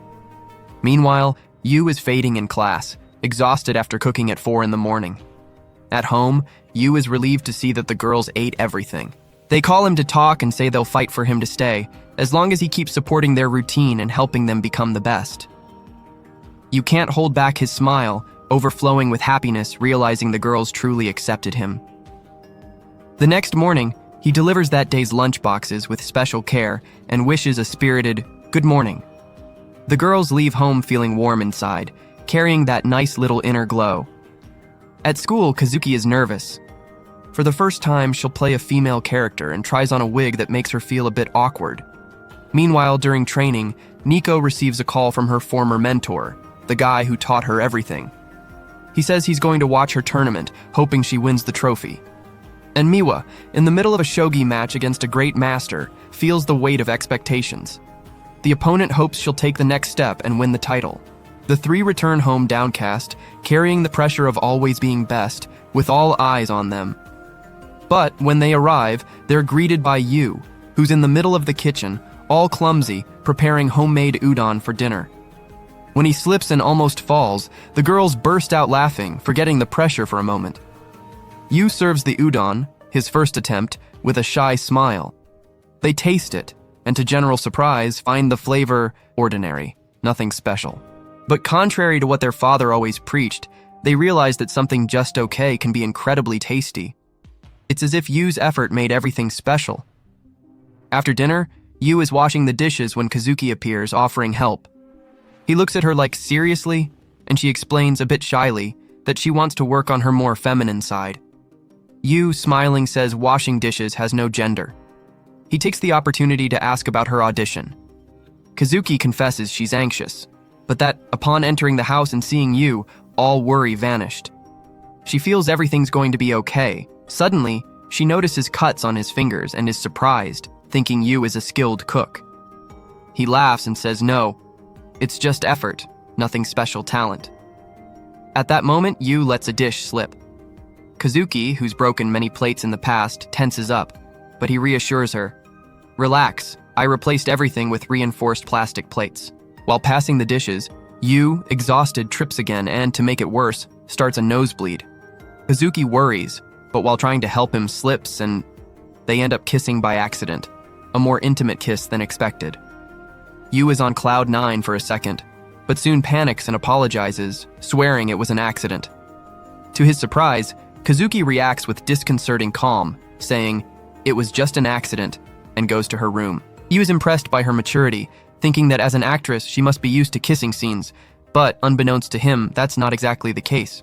Meanwhile, Yu is fading in class, exhausted after cooking at 4 in the morning. At home, Yu is relieved to see that the girls ate everything. They call him to talk and say they'll fight for him to stay, as long as he keeps supporting their routine and helping them become the best. Yu can't hold back his smile, overflowing with happiness, realizing the girls truly accepted him. The next morning, he delivers that day's lunchboxes with special care and wishes a spirited good morning. The girls leave home feeling warm inside, carrying that nice little inner glow. At school, Kazuki is nervous. For the first time, she'll play a female character and tries on a wig that makes her feel a bit awkward. Meanwhile, during training, Nico receives a call from her former mentor, the guy who taught her everything. He says he's going to watch her tournament, hoping she wins the trophy. And Miwa, in the middle of a shogi match against a great master, feels the weight of expectations. The opponent hopes she'll take the next step and win the title. The three return home downcast, carrying the pressure of always being best, with all eyes on them. But when they arrive, they're greeted by Yu, who's in the middle of the kitchen, all clumsy, preparing homemade udon for dinner. When he slips and almost falls, the girls burst out laughing, forgetting the pressure for a moment. Yu serves the udon, his first attempt, with a shy smile. They taste it, and to general surprise, find the flavor ordinary, nothing special. But contrary to what their father always preached, they realize that something just okay can be incredibly tasty. It's as if Yu's effort made everything special. After dinner, Yu is washing the dishes when Kazuki appears, offering help. He looks at her like, seriously? And she explains a bit shyly that she wants to work on her more feminine side. Yu, smiling, says washing dishes has no gender. He takes the opportunity to ask about her audition. Kazuki confesses she's anxious, but that upon entering the house and seeing Yu, all worry vanished. She feels everything's going to be okay. Suddenly, she notices cuts on his fingers and is surprised, thinking Yu is a skilled cook. He laughs and says no, it's just effort, nothing special talent. At that moment, Yu lets a dish slip. Kazuki, who's broken many plates in the past, tenses up, but he reassures her. Relax, I replaced everything with reinforced plastic plates. While passing the dishes, Yu, exhausted, trips again and, to make it worse, starts a nosebleed. Kazuki worries, but while trying to help him, slips and they end up kissing by accident, a more intimate kiss than expected. Yu is on cloud 9 for a second, but soon panics and apologizes, swearing it was an accident. To his surprise, Kazuki reacts with disconcerting calm, saying, "It was just an accident," and goes to her room. Yu is impressed by her maturity, thinking that as an actress she must be used to kissing scenes, but unbeknownst to him, that's not exactly the case.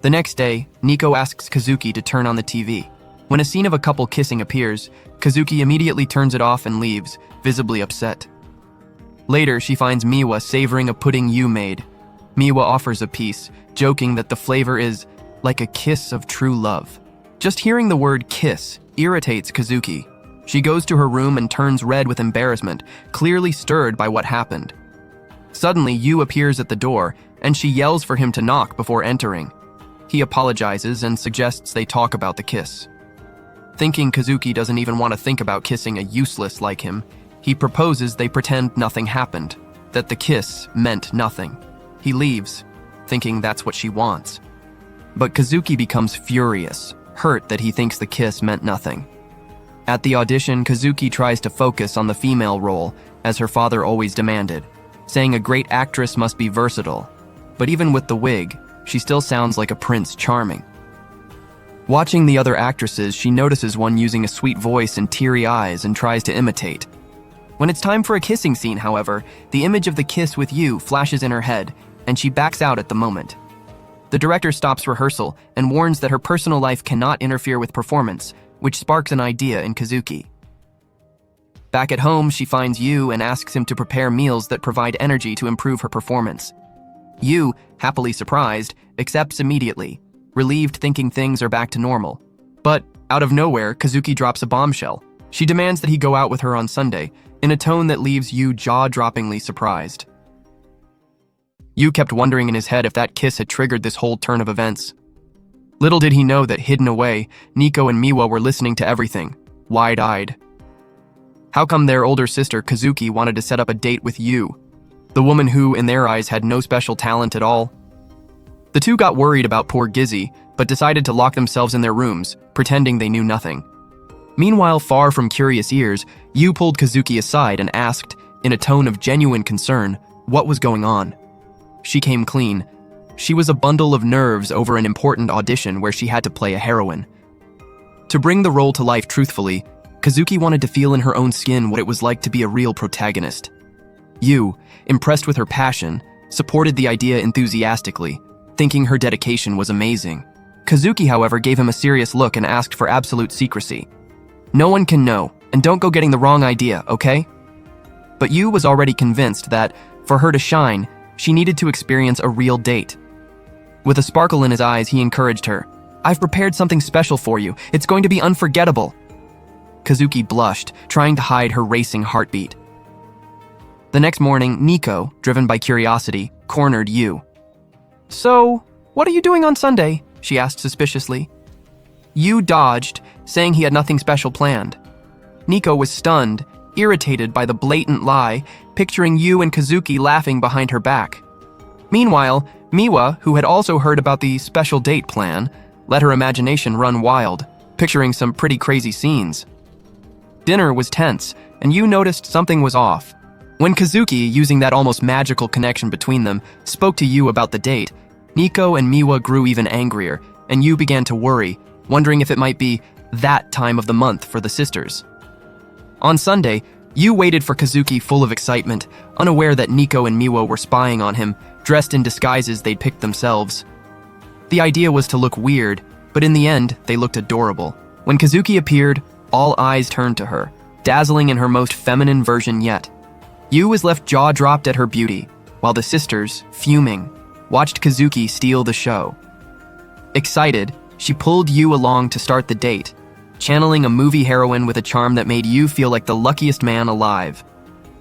The next day, Nico asks Kazuki to turn on the TV. When a scene of a couple kissing appears, Kazuki immediately turns it off and leaves, visibly upset. Later, she finds Miwa savoring a pudding Yu made. Miwa offers a piece, joking that the flavor is like a kiss of true love. Just hearing the word kiss irritates Kazuki. She goes to her room and turns red with embarrassment, clearly stirred by what happened. Suddenly, Yu appears at the door, and she yells for him to knock before entering. He apologizes and suggests they talk about the kiss. Thinking Kazuki doesn't even want to think about kissing a useless like him, he proposes they pretend nothing happened, that the kiss meant nothing. He leaves, thinking that's what she wants. But Kazuki becomes furious, hurt that he thinks the kiss meant nothing. At the audition, Kazuki tries to focus on the female role, as her father always demanded, saying a great actress must be versatile. But even with the wig, she still sounds like a Prince Charming. Watching the other actresses, she notices one using a sweet voice and teary eyes and tries to imitate. When it's time for a kissing scene, however, the image of the kiss with Yu flashes in her head, and she backs out at the moment. The director stops rehearsal and warns that her personal life cannot interfere with performance, which sparks an idea in Kazuki. Back at home, she finds Yu and asks him to prepare meals that provide energy to improve her performance. Yu, happily surprised, accepts immediately, relieved thinking things are back to normal. But, out of nowhere, Kazuki drops a bombshell. She demands that he go out with her on Sunday, in a tone that leaves Yu jaw-droppingly surprised. Yu kept wondering in his head if that kiss had triggered this whole turn of events. Little did he know that, hidden away, Nico and Miwa were listening to everything, wide-eyed. How come their older sister, Kazuki, wanted to set up a date with Yu, the woman who, in their eyes, had no special talent at all? The two got worried about poor Gizzy, but decided to lock themselves in their rooms, pretending they knew nothing. Meanwhile, far from curious ears, Yu pulled Kazuki aside and asked, in a tone of genuine concern, what was going on. She came clean. She was a bundle of nerves over an important audition where she had to play a heroine. To bring the role to life truthfully, Kazuki wanted to feel in her own skin what it was like to be a real protagonist. Yu, impressed with her passion, supported the idea enthusiastically, thinking her dedication was amazing. Kazuki, however, gave him a serious look and asked for absolute secrecy. No one can know, and don't go getting the wrong idea, okay? But Yu was already convinced that, for her to shine, she needed to experience a real date. With a sparkle in his eyes, he encouraged her. I've prepared something special for you. It's going to be unforgettable. Kazuki blushed, trying to hide her racing heartbeat. The next morning, Nico, driven by curiosity, cornered Yu. So, what are you doing on Sunday? She asked suspiciously. Yu dodged, saying he had nothing special planned. Nico was stunned, irritated by the blatant lie, picturing Yu and Kazuki laughing behind her back. Meanwhile, Miwa, who had also heard about the special date plan, let her imagination run wild, picturing some pretty crazy scenes. Dinner was tense, and you noticed something was off. When Kazuki, using that almost magical connection between them, spoke to you about the date, Nico and Miwa grew even angrier, and you began to worry, wondering if it might be that time of the month for the sisters. On Sunday, you waited for Kazuki full of excitement, unaware that Nico and Miwa were spying on him, dressed in disguises they'd picked themselves. The idea was to look weird, but in the end, they looked adorable. When Kazuki appeared, all eyes turned to her, dazzling in her most feminine version yet. You was left jaw-dropped at her beauty, while the sisters, fuming, watched Kazuki steal the show. Excited, she pulled you along to start the date, channeling a movie heroine with a charm that made you feel like the luckiest man alive.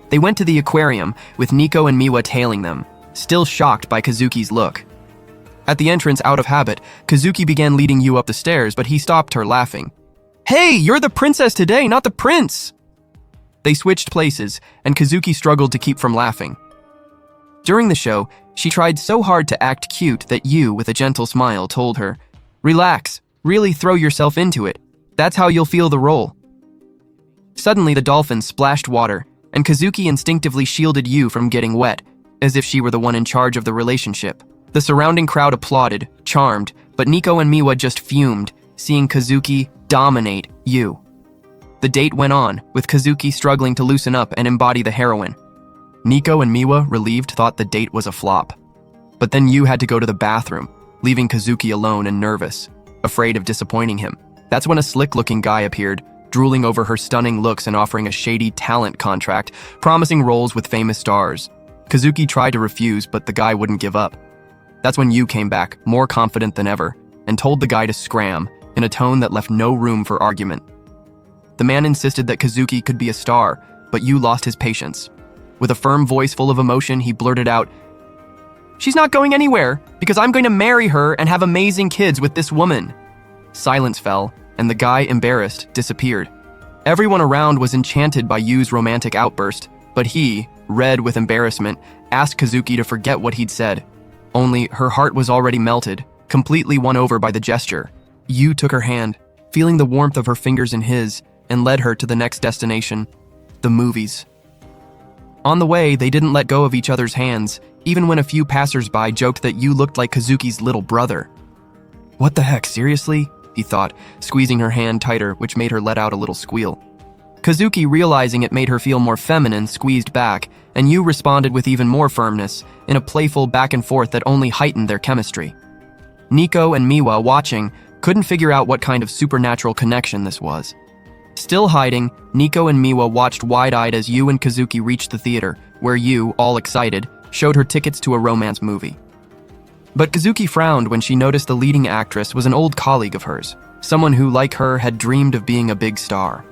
They went to the aquarium, with Nico and Miwa tailing them, still shocked by Kazuki's look. At the entrance, out of habit, Kazuki began leading you up the stairs, but he stopped her, laughing. "Hey, you're the princess today, not the prince!" They switched places, and Kazuki struggled to keep from laughing. During the show, she tried so hard to act cute that you, with a gentle smile, told her, "Relax, really throw yourself into it. That's how you'll feel the role." Suddenly, the dolphin splashed water, and Kazuki instinctively shielded you from getting wet, as if she were the one in charge of the relationship. The surrounding crowd applauded, charmed, but Nico and Miwa just fumed, seeing Kazuki dominate you. The date went on, with Kazuki struggling to loosen up and embody the heroine. Nico and Miwa, relieved, thought the date was a flop. But then you had to go to the bathroom, leaving Kazuki alone and nervous, afraid of disappointing him. That's when a slick-looking guy appeared, drooling over her stunning looks and offering a shady talent contract, promising roles with famous stars. Kazuki tried to refuse, but the guy wouldn't give up. That's when you came back, more confident than ever, and told the guy to scram, in a tone that left no room for argument. The man insisted that Kazuki could be a star, but you lost his patience. With a firm voice full of emotion, he blurted out, "She's not going anywhere, because I'm going to marry her and have amazing kids with this woman." Silence fell, and the guy, embarrassed, disappeared. Everyone around was enchanted by Yu's romantic outburst, but he, red with embarrassment, asked Kazuki to forget what he'd said. Only her heart was already melted, completely won over by the gesture. Yu took her hand, feeling the warmth of her fingers in his, and led her to the next destination, the movies. On the way, they didn't let go of each other's hands, even when a few passers-by joked that you looked like Kazuki's little brother. "What the heck, seriously?" he thought, squeezing her hand tighter, which made her let out a little squeal. Kazuki, realizing it made her feel more feminine, squeezed back, and you responded with even more firmness, in a playful back and forth that only heightened their chemistry. Nico and Miwa, watching, couldn't figure out what kind of supernatural connection this was. Still hiding, Nico and Miwa watched wide-eyed as you and Kazuki reached the theater, where you, all excited, showed her tickets to a romance movie. But Kazuki frowned when she noticed the leading actress was an old colleague of hers, someone who, like her, had dreamed of being a big star.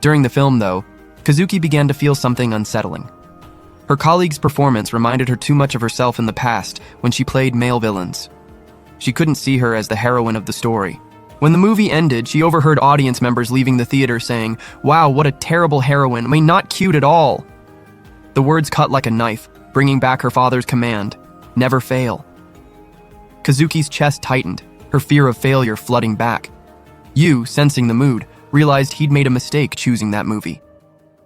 During the film, though, Kazuki began to feel something unsettling. Her colleague's performance reminded her too much of herself in the past when she played male villains. She couldn't see her as the heroine of the story. When the movie ended, she overheard audience members leaving the theater saying, "Wow, what a terrible heroine, not cute at all." The words cut like a knife, bringing back her father's command, "Never fail." Kazuki's chest tightened, her fear of failure flooding back. You, sensing the mood, realized he'd made a mistake choosing that movie.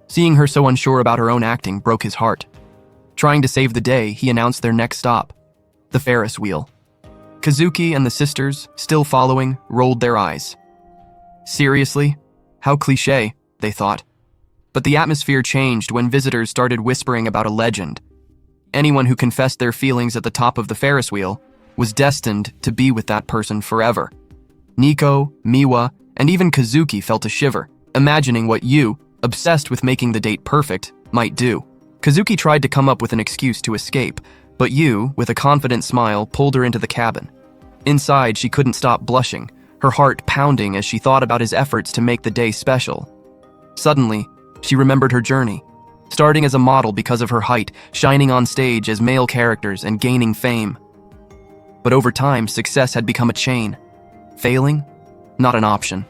Seeing her so unsure about her own acting broke his heart. Trying to save the day, he announced their next stop, the Ferris wheel. Kazuki and the sisters, still following, rolled their eyes. Seriously? How cliché, they thought. But the atmosphere changed when visitors started whispering about a legend. Anyone who confessed their feelings at the top of the Ferris wheel was destined to be with that person forever. Nico, Miwa, and even Kazuki felt a shiver, imagining what you, obsessed with making the date perfect, might do. Kazuki tried to come up with an excuse to escape, but you, with a confident smile, pulled her into the cabin. Inside, she couldn't stop blushing, her heart pounding as she thought about his efforts to make the day special. Suddenly, she remembered her journey, starting as a model because of her height, shining on stage as male characters, and gaining fame. But over time, success had become a chain. Failing? Not an option.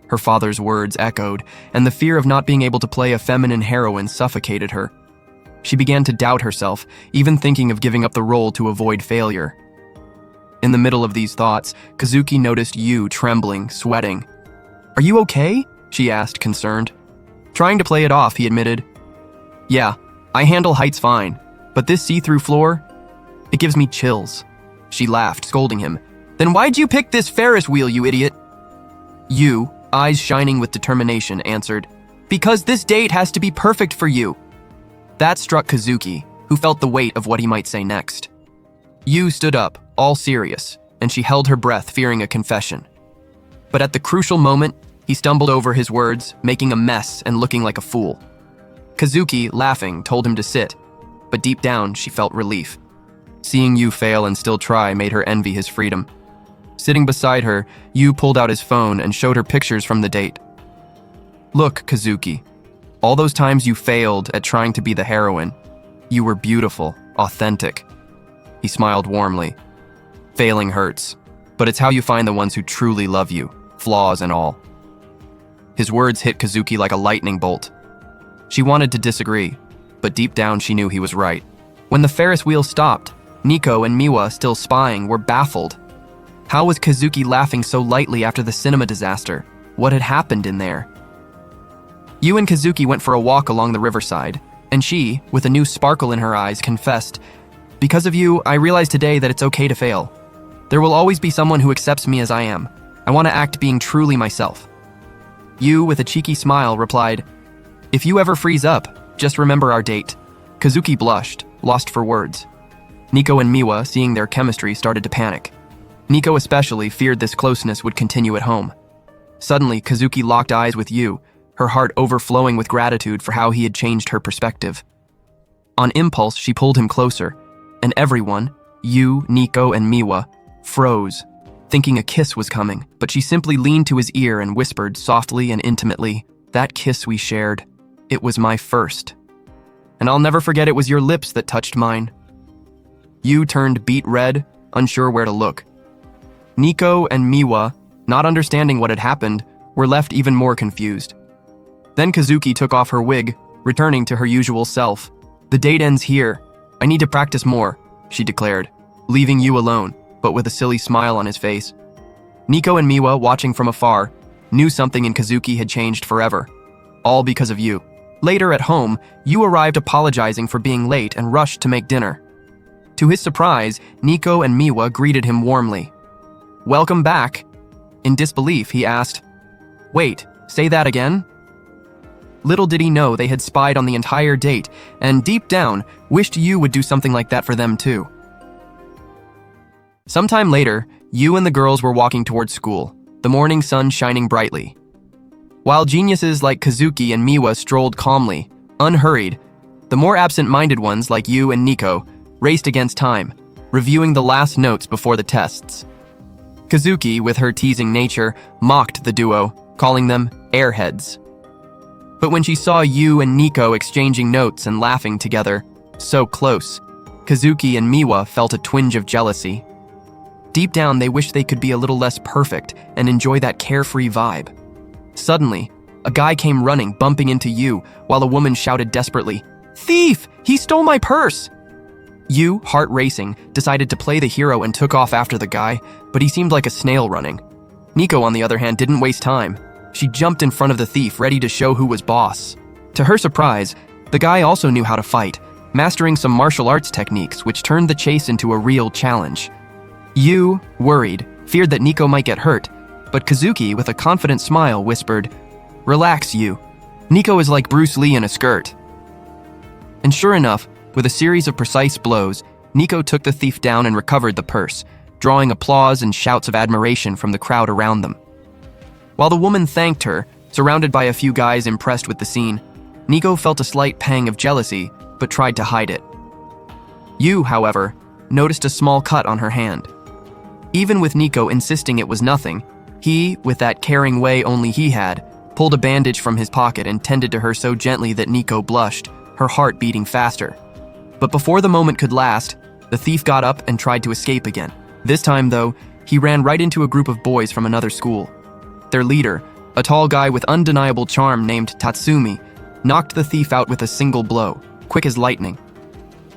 Her father's words echoed, and the fear of not being able to play a feminine heroine suffocated her. She began to doubt herself, even thinking of giving up the role to avoid failure. In the middle of these thoughts, Kazuki noticed Yu trembling, sweating. "Are you okay?" she asked, concerned. Trying to play it off, he admitted, "Yeah, I handle heights fine, but this see-through floor, it gives me chills." She laughed, scolding him. "Then why'd you pick this Ferris wheel, you idiot?" Yu, eyes shining with determination, answered, "Because this date has to be perfect for you." That struck Kazuki, who felt the weight of what he might say next. Yu stood up, all serious, and she held her breath, fearing a confession. But at the crucial moment, he stumbled over his words, making a mess and looking like a fool. Kazuki, laughing, told him to sit, but deep down, she felt relief. Seeing Yu fail and still try made her envy his freedom. Sitting beside her, Yu pulled out his phone and showed her pictures from the date. "Look, Kazuki, all those times you failed at trying to be the heroine, you were beautiful, authentic." He smiled warmly. "Failing hurts, but it's how you find the ones who truly love you, flaws and all." His words hit Kazuki like a lightning bolt. She wanted to disagree, but deep down she knew he was right. When the Ferris wheel stopped, Nico and Miwa, still spying, were baffled. How was Kazuki laughing so lightly after the cinema disaster? What had happened in there? Yu and Kazuki went for a walk along the riverside, and she, with a new sparkle in her eyes, confessed, "Because of you, I realize today that it's okay to fail. There will always be someone who accepts me as I am. I want to act being truly myself." Yu, with a cheeky smile, replied, "If you ever freeze up, just remember our date." Kazuki blushed, lost for words. Nico and Miwa, seeing their chemistry, started to panic. Nico especially feared this closeness would continue at home. Suddenly, Kazuki locked eyes with Yu, her heart overflowing with gratitude for how he had changed her perspective. On impulse, she pulled him closer, and everyone, Yu, Nico, and Miwa, froze, thinking a kiss was coming, but she simply leaned to his ear and whispered softly and intimately, "That kiss we shared, it was my first. And I'll never forget it was your lips that touched mine." Yu turned beet red, unsure where to look. Nico and Miwa, not understanding what had happened, were left even more confused. Then Kazuki took off her wig, returning to her usual self. "The date ends here. I need to practice more," she declared, leaving Yu alone, but with a silly smile on his face. Nico and Miwa, watching from afar, knew something in Kazuki had changed forever. All because of Yu. Later at home, Yu arrived apologizing for being late and rushed to make dinner. To his surprise, Nico and Miwa greeted him warmly. "Welcome back." In disbelief, he asked, "Wait, say that again?" Little did he know they had spied on the entire date, and deep down, wished Yu would do something like that for them too. Sometime later, Yu and the girls were walking towards school, the morning sun shining brightly. While geniuses like Kazuki and Miwa strolled calmly, unhurried, the more absent-minded ones like Yu and Nico raced against time, reviewing the last notes before the tests. Kazuki, with her teasing nature, mocked the duo, calling them airheads. But when she saw Yu and Nico exchanging notes and laughing together, so close, Kazuki and Miwa felt a twinge of jealousy. Deep down, they wished they could be a little less perfect and enjoy that carefree vibe. Suddenly, a guy came running, bumping into Yu, while a woman shouted desperately, "Thief! He stole my purse!" Yu, heart racing, decided to play the hero and took off after the guy, but he seemed like a snail running. Nico, on the other hand, didn't waste time. She jumped in front of the thief, ready to show who was boss. To her surprise, the guy also knew how to fight, mastering some martial arts techniques which turned the chase into a real challenge. Yu, worried, feared that Nico might get hurt, but Kazuki, with a confident smile, whispered, "Relax, Yu. Nico is like Bruce Lee in a skirt." And sure enough, with a series of precise blows, Nico took the thief down and recovered the purse, drawing applause and shouts of admiration from the crowd around them. While the woman thanked her, surrounded by a few guys impressed with the scene, Nico felt a slight pang of jealousy, but tried to hide it. Yu, however, noticed a small cut on her hand. Even with Nico insisting it was nothing, he, with that caring way only he had, pulled a bandage from his pocket and tended to her so gently that Nico blushed, her heart beating faster. But before the moment could last, the thief got up and tried to escape again. This time, though, he ran right into a group of boys from another school. Their leader, a tall guy with undeniable charm named Tatsumi, knocked the thief out with a single blow, quick as lightning.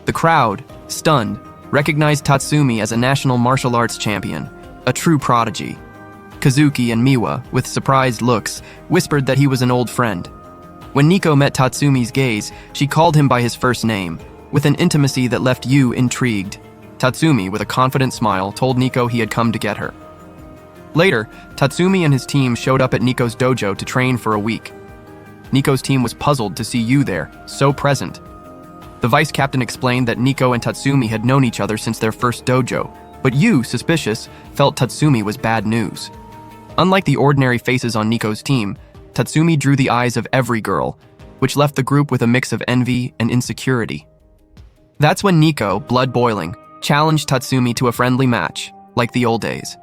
The crowd, stunned, recognized Tatsumi as a national martial arts champion, a true prodigy. Kazuki and Miwa, with surprised looks, whispered that he was an old friend. When Nico met Tatsumi's gaze, she called him by his first name, with an intimacy that left Yu intrigued. Tatsumi, with a confident smile, told Nico he had come to get her. Later, Tatsumi and his team showed up at Nico's dojo to train for a week. Nico's team was puzzled to see Yu there, so present. The vice captain explained that Nico and Tatsumi had known each other since their first dojo, but Yu, suspicious, felt Tatsumi was bad news. Unlike the ordinary faces on Nico's team, Tatsumi drew the eyes of every girl, which left the group with a mix of envy and insecurity. That's when Nico, blood boiling, challenged Tatsumi to a friendly match, like the old days.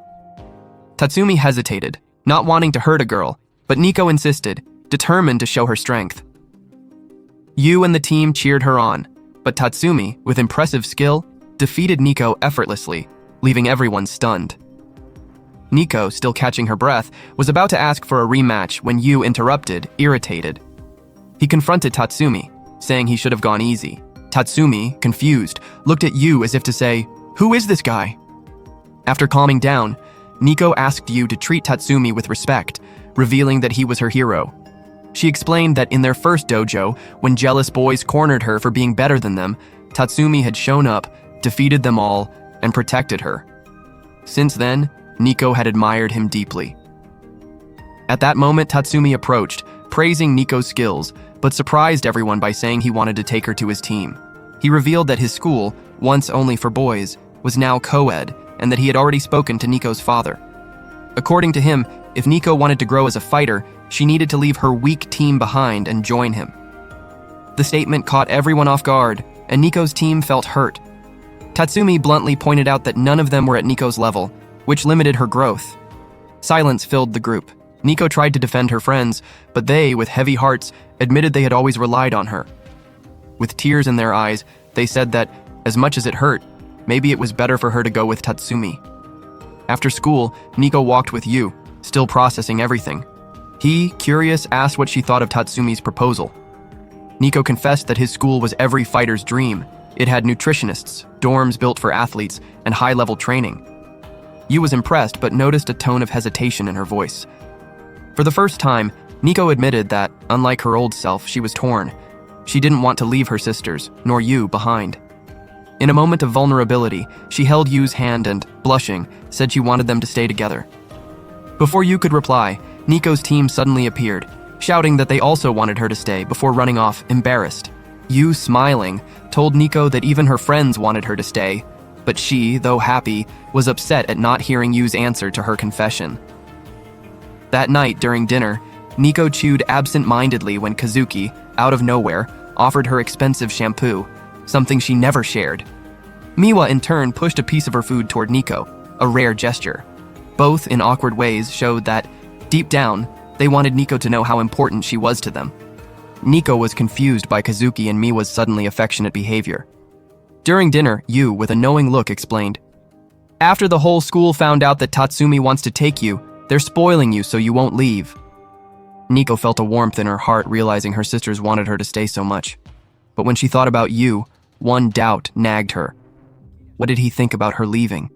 Tatsumi hesitated, not wanting to hurt a girl, but Nico insisted, determined to show her strength. Yu and the team cheered her on, but Tatsumi, with impressive skill, defeated Nico effortlessly, leaving everyone stunned. Nico, still catching her breath, was about to ask for a rematch when Yu interrupted, irritated. He confronted Tatsumi, saying he should have gone easy. Tatsumi, confused, looked at Yu as if to say, "Who is this guy?" After calming down, Nico asked Yu to treat Tatsumi with respect, revealing that he was her hero. She explained that in their first dojo, when jealous boys cornered her for being better than them, Tatsumi had shown up, defeated them all, and protected her. Since then, Nico had admired him deeply. At that moment, Tatsumi approached, praising Nico's skills, but surprised everyone by saying he wanted to take her to his team. He revealed that his school, once only for boys, was now co-ed, and that he had already spoken to Nico's father. According to him, if Nico wanted to grow as a fighter, she needed to leave her weak team behind and join him. The statement caught everyone off guard, and Nico's team felt hurt. Tatsumi bluntly pointed out that none of them were at Nico's level, which limited her growth. Silence filled the group. Nico tried to defend her friends, but they, with heavy hearts, admitted they had always relied on her. With tears in their eyes, they said that, as much as it hurt, maybe it was better for her to go with Tatsumi. After school, Nico walked with Yu, still processing everything. He, curious, asked what she thought of Tatsumi's proposal. Nico confessed that his school was every fighter's dream. It had nutritionists, dorms built for athletes, and high-level training. Yu was impressed, but noticed a tone of hesitation in her voice. For the first time, Nico admitted that, unlike her old self, she was torn. She didn't want to leave her sisters, nor Yu, behind. In a moment of vulnerability, she held Yu's hand and, blushing, said she wanted them to stay together. Before Yu could reply, Nico's team suddenly appeared, shouting that they also wanted her to stay before running off, embarrassed. Yu, smiling, told Nico that even her friends wanted her to stay, but she, though happy, was upset at not hearing Yu's answer to her confession. That night, during dinner, Nico chewed absent-mindedly when Kazuki, out of nowhere, offered her expensive shampoo, something she never shared. Miwa, in turn, pushed a piece of her food toward Nico, a rare gesture. Both, in awkward ways, showed that, deep down, they wanted Nico to know how important she was to them. Nico was confused by Kazuki and Miwa's suddenly affectionate behavior. During dinner, Yu, with a knowing look, explained, "After the whole school found out that Tatsumi wants to take you, they're spoiling you so you won't leave." Nico felt a warmth in her heart, realizing her sisters wanted her to stay so much. But when she thought about Yu, one doubt nagged her. What did he think about her leaving?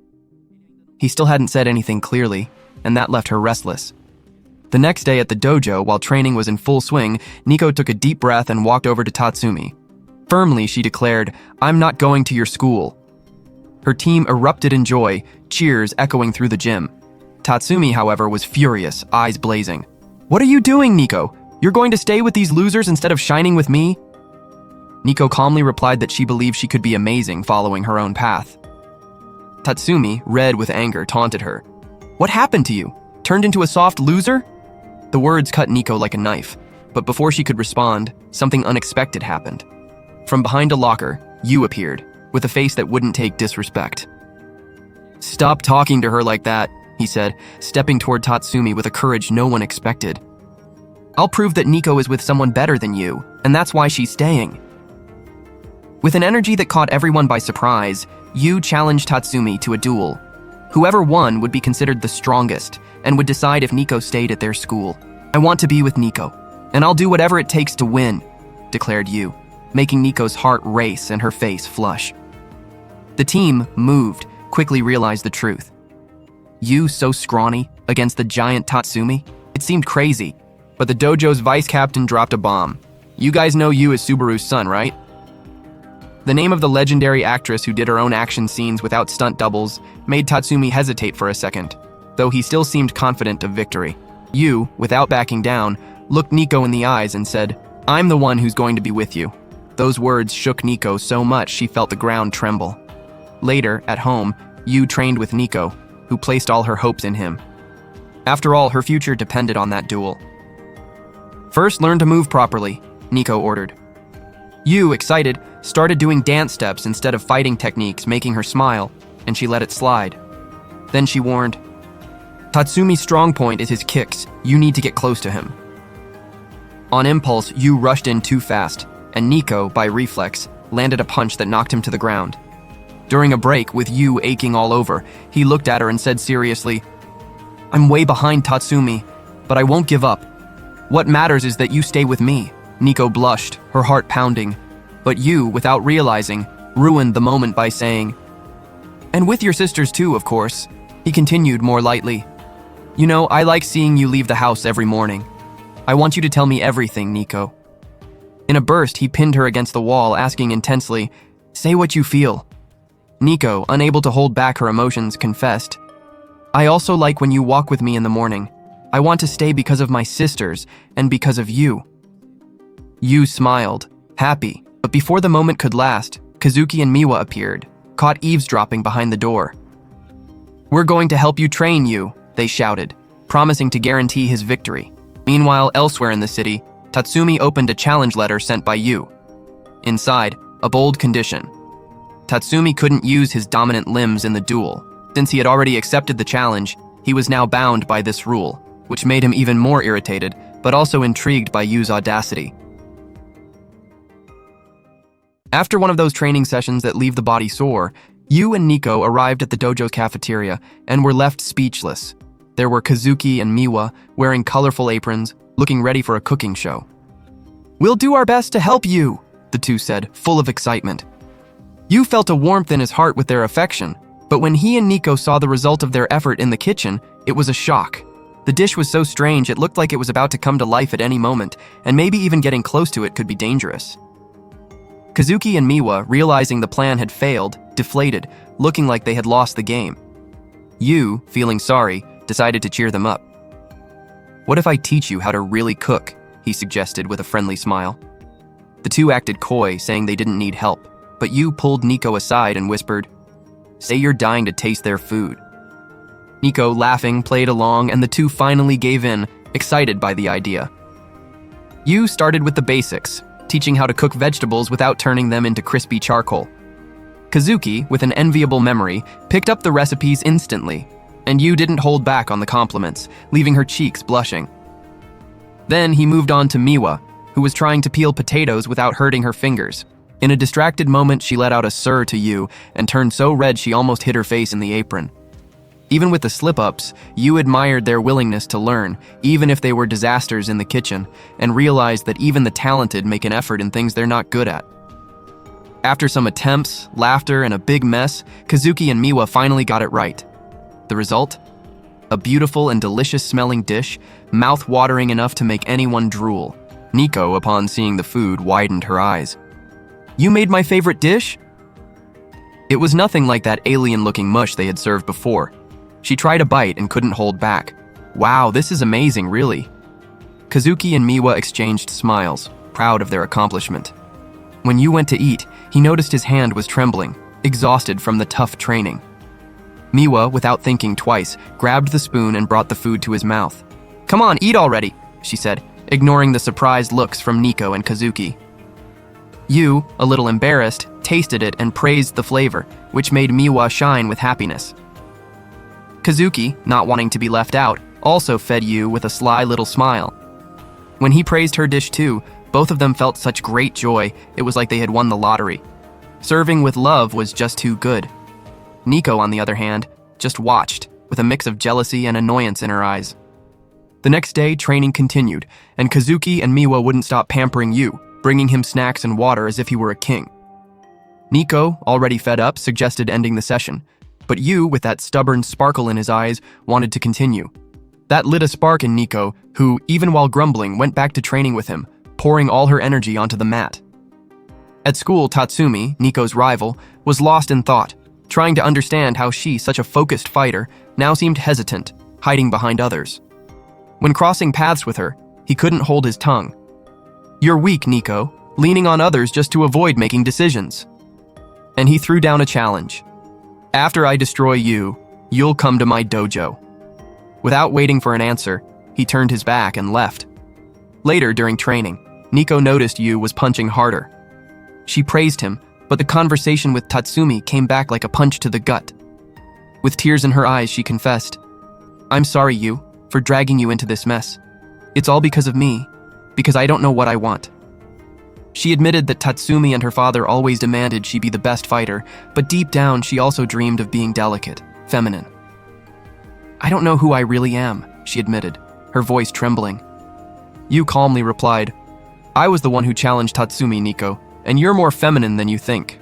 He still hadn't said anything clearly, and that left her restless. The next day at the dojo, while training was in full swing, Nico took a deep breath and walked over to Tatsumi. Firmly, she declared, "I'm not going to your school." Her team erupted in joy, cheers echoing through the gym. Tatsumi, however, was furious, eyes blazing. "What are you doing, Nico? You're going to stay with these losers instead of shining with me?" Nico calmly replied that she believed she could be amazing following her own path. Tatsumi, red with anger, taunted her. "What happened to you? Turned into a soft loser?" The words cut Nico like a knife, but before she could respond, something unexpected happened. From behind a locker, Yu appeared, with a face that wouldn't take disrespect. "Stop talking to her like that," he said, stepping toward Tatsumi with a courage no one expected. "I'll prove that Nico is with someone better than you, and that's why she's staying." With an energy that caught everyone by surprise, Yu challenged Tatsumi to a duel. Whoever won would be considered the strongest, and would decide if Nico stayed at their school. "I want to be with Nico, and I'll do whatever it takes to win," declared Yu, making Nico's heart race and her face flush. The team, moved, quickly realized the truth. You so scrawny against the giant Tatsumi? It seemed crazy, but the dojo's vice captain dropped a bomb. You guys know you as Subaru's son, right? The name of the legendary actress who did her own action scenes without stunt doubles made Tatsumi hesitate for a second, though he still seemed confident of victory. You, without backing down, looked Nico in the eyes and said, "I'm the one who's going to be with you." Those words shook Nico so much she felt the ground tremble. Later, at home, Yu trained with Nico, who placed all her hopes in him. After all, her future depended on that duel. "First, learn to move properly," Nico ordered. Yu, excited, started doing dance steps instead of fighting techniques, making her smile, and she let it slide. Then she warned, "Tatsumi's strong point is his kicks. You need to get close to him." On impulse, Yu rushed in too fast, and Nico, by reflex, landed a punch that knocked him to the ground. During a break, with Yu aching all over, he looked at her and said seriously, "I'm way behind Tatsumi, but I won't give up. What matters is that you stay with me." Nico blushed, her heart pounding, but Yu, without realizing, ruined the moment by saying, "And with your sisters too, of course." He continued more lightly, "You know, I like seeing you leave the house every morning. I want you to tell me everything, Nico." In a burst, he pinned her against the wall, asking intensely, "Say what you feel." Nico, unable to hold back her emotions, confessed, "I also like when you walk with me in the morning. I want to stay because of my sisters and because of you." Yu smiled, happy, but before the moment could last, Kazuki and Miwa appeared, caught eavesdropping behind the door. "We're going to help you train, Yu," they shouted, promising to guarantee his victory. Meanwhile, elsewhere in the city, Tatsumi opened a challenge letter sent by Yu. Inside, a bold condition. Tatsumi couldn't use his dominant limbs in the duel. Since he had already accepted the challenge, he was now bound by this rule, which made him even more irritated, but also intrigued by Yu's audacity. After one of those training sessions that leave the body sore, Yu and Nico arrived at the dojo's cafeteria and were left speechless. There were Kazuki and Miwa wearing colorful aprons, looking ready for a cooking show. "We'll do our best to help you," the two said, full of excitement. Yu felt a warmth in his heart with their affection, but when he and Nico saw the result of their effort in the kitchen, it was a shock. The dish was so strange it looked like it was about to come to life at any moment, and maybe even getting close to it could be dangerous. Kazuki and Miwa, realizing the plan had failed, deflated, looking like they had lost the game. Yu, feeling sorry, decided to cheer them up. "What if I teach you how to really cook?" he suggested with a friendly smile. The two acted coy, saying they didn't need help, but Yu pulled Nico aside and whispered, "Say you're dying to taste their food." Nico, laughing, played along, and the two finally gave in, excited by the idea. Yu started with the basics, teaching how to cook vegetables without turning them into crispy charcoal. Kazuki, with an enviable memory, picked up the recipes instantly, and Yu didn't hold back on the compliments, leaving her cheeks blushing. Then he moved on to Miwa, who was trying to peel potatoes without hurting her fingers. In a distracted moment, she let out a "sir" to Yu and turned so red she almost hid her face in the apron. Even with the slip-ups, Yu admired their willingness to learn, even if they were disasters in the kitchen, and realized that even the talented make an effort in things they're not good at. After some attempts, laughter, and a big mess, Kazuki and Miwa finally got it right. The result? A beautiful and delicious-smelling dish, mouth-watering enough to make anyone drool. Nico, upon seeing the food, widened her eyes. "You made my favorite dish?" It was nothing like that alien-looking mush they had served before. She tried a bite and couldn't hold back. "Wow, this is amazing, really." Kazuki and Miwa exchanged smiles, proud of their accomplishment. When Yu went to eat, he noticed his hand was trembling, exhausted from the tough training. Miwa, without thinking twice, grabbed the spoon and brought the food to his mouth. "Come on, eat already," she said, ignoring the surprised looks from Nico and Kazuki. Yu, a little embarrassed, tasted it and praised the flavor, which made Miwa shine with happiness. Kazuki, not wanting to be left out, also fed Yu with a sly little smile. When he praised her dish too, both of them felt such great joy, it was like they had won the lottery. Serving with love was just too good. Nico, on the other hand, just watched, with a mix of jealousy and annoyance in her eyes. The next day, training continued, and Kazuki and Miwa wouldn't stop pampering Yu, bringing him snacks and water as if he were a king. Nico, already fed up, suggested ending the session, but Yu, with that stubborn sparkle in his eyes, wanted to continue. That lit a spark in Nico, who, even while grumbling, went back to training with him, pouring all her energy onto the mat. At school, Tatsumi, Nico's rival, was lost in thought, trying to understand how she, such a focused fighter, now seemed hesitant, hiding behind others. When crossing paths with her, he couldn't hold his tongue. "You're weak, Nico, leaning on others just to avoid making decisions." And he threw down a challenge. "After I destroy you, you'll come to my dojo." Without waiting for an answer, he turned his back and left. Later, during training, Nico noticed Yu was punching harder. She praised him, but the conversation with Tatsumi came back like a punch to the gut. With tears in her eyes, she confessed, "I'm sorry, Yu, for dragging you into this mess. It's all because of me, because I don't know what I want." She admitted that Tatsumi and her father always demanded she be the best fighter, but deep down she also dreamed of being delicate, feminine. "I don't know who I really am," she admitted, her voice trembling. Yu calmly replied, "I was the one who challenged Tatsumi, Nico, and you're more feminine than you think."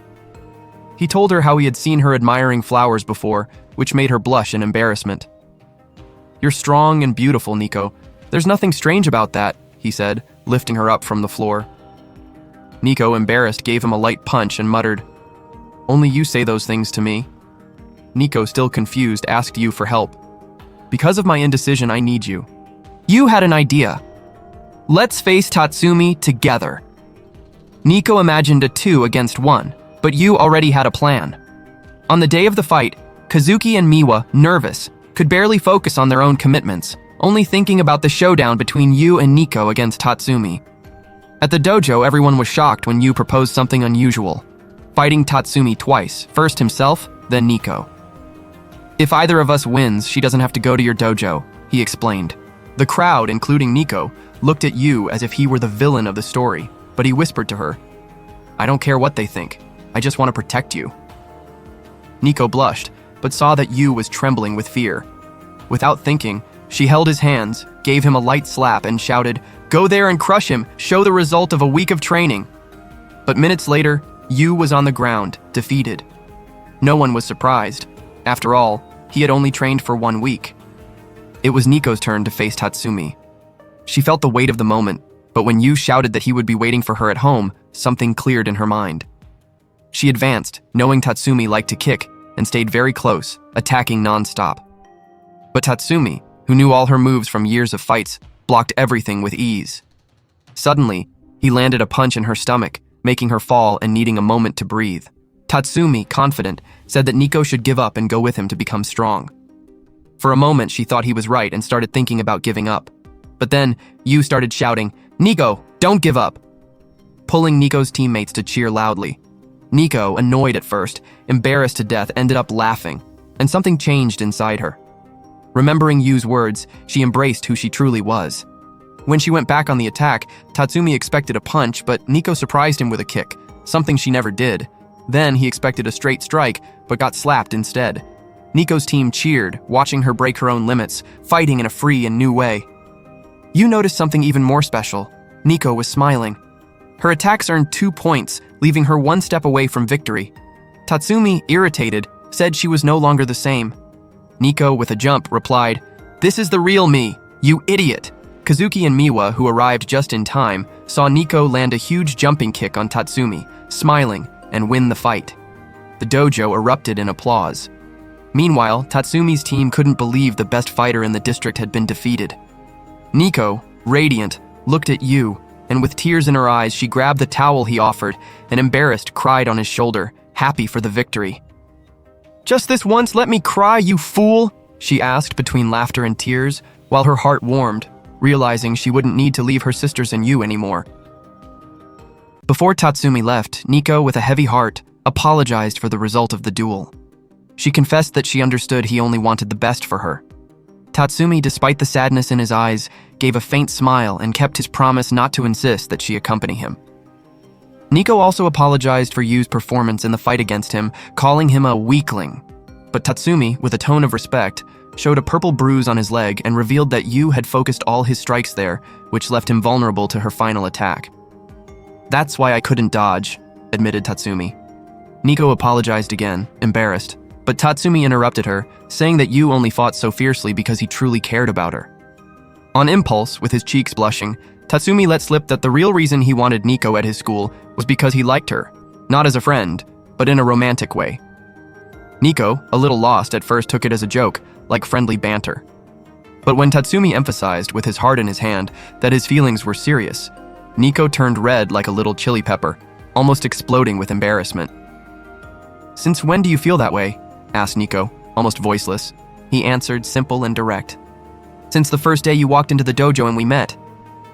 He told her how he had seen her admiring flowers before, which made her blush in embarrassment. "You're strong and beautiful, Nico. There's nothing strange about that," he said, lifting her up from the floor. Nico, embarrassed, gave him a light punch and muttered, "Only you say those things to me." Nico, still confused, asked Yu for help. "Because of my indecision, I need you." Yu had an idea. "Let's face Tatsumi together." Nico imagined a 2 against 1, but Yu already had a plan. On the day of the fight, Kazuki and Miwa, nervous, could barely focus on their own commitments, only thinking about the showdown between Yu and Nico against Tatsumi. At the dojo, everyone was shocked when Yu proposed something unusual, fighting Tatsumi twice, first himself, then Nico. "If either of us wins, she doesn't have to go to your dojo," he explained. The crowd, including Nico, looked at Yu as if he were the villain of the story, but he whispered to her, "I don't care what they think. I just want to protect you." Nico blushed, but saw that Yu was trembling with fear. Without thinking, she held his hands, gave him a light slap, and shouted, "Go there and crush him, show the result of a week of training." But minutes later, Yu was on the ground, defeated. No one was surprised. After all, he had only trained for 1 week. It was Nico's turn to face Tatsumi. She felt the weight of the moment, but when Yu shouted that he would be waiting for her at home, something cleared in her mind. She advanced, knowing Tatsumi liked to kick, and stayed very close, attacking non-stop. But Tatsumi, who knew all her moves from years of fights, blocked everything with ease. Suddenly, he landed a punch in her stomach, making her fall and needing a moment to breathe. Tatsumi, confident, said that Nico should give up and go with him to become strong. For a moment, she thought he was right and started thinking about giving up. But then, Yu started shouting, "Nico, don't give up!" pulling Nico's teammates to cheer loudly. Nico, annoyed at first, embarrassed to death, ended up laughing, and something changed inside her. Remembering Yu's words, she embraced who she truly was. When she went back on the attack, Tatsumi expected a punch, but Nico surprised him with a kick, something she never did. Then he expected a straight strike, but got slapped instead. Nico's team cheered, watching her break her own limits, fighting in a free and new way. Yu noticed something even more special. Nico was smiling. Her attacks earned 2 points, leaving her 1 step away from victory. Tatsumi, irritated, said she was no longer the same. Nico, with a jump, replied, "This is the real me, you idiot." Kazuki and Miwa, who arrived just in time, saw Nico land a huge jumping kick on Tatsumi, smiling, and win the fight. The dojo erupted in applause. Meanwhile, Tatsumi's team couldn't believe the best fighter in the district had been defeated. Nico, radiant, looked at Yu, and with tears in her eyes, she grabbed the towel he offered and, embarrassed, cried on his shoulder, happy for the victory. "Just this once, let me cry, you fool," she asked between laughter and tears, while her heart warmed, realizing she wouldn't need to leave her sisters and Yu anymore. Before Tatsumi left, Nico, with a heavy heart, apologized for the result of the duel. She confessed that she understood he only wanted the best for her. Tatsumi, despite the sadness in his eyes, gave a faint smile and kept his promise not to insist that she accompany him. Nico also apologized for Yu's performance in the fight against him, calling him a weakling. But Tatsumi, with a tone of respect, showed a purple bruise on his leg and revealed that Yu had focused all his strikes there, which left him vulnerable to her final attack. "That's why I couldn't dodge," admitted Tatsumi. Nico apologized again, embarrassed, but Tatsumi interrupted her, saying that Yu only fought so fiercely because he truly cared about her. On impulse, with his cheeks blushing, Tatsumi let slip that the real reason he wanted Nico at his school was because he liked her, not as a friend, but in a romantic way. Nico, a little lost at first, took it as a joke, like friendly banter. But when Tatsumi emphasized, with his heart in his hand, that his feelings were serious, Nico turned red like a little chili pepper, almost exploding with embarrassment. "Since when do you feel that way?" asked Nico, almost voiceless. He answered, simple and direct. "Since the first day you walked into the dojo and we met.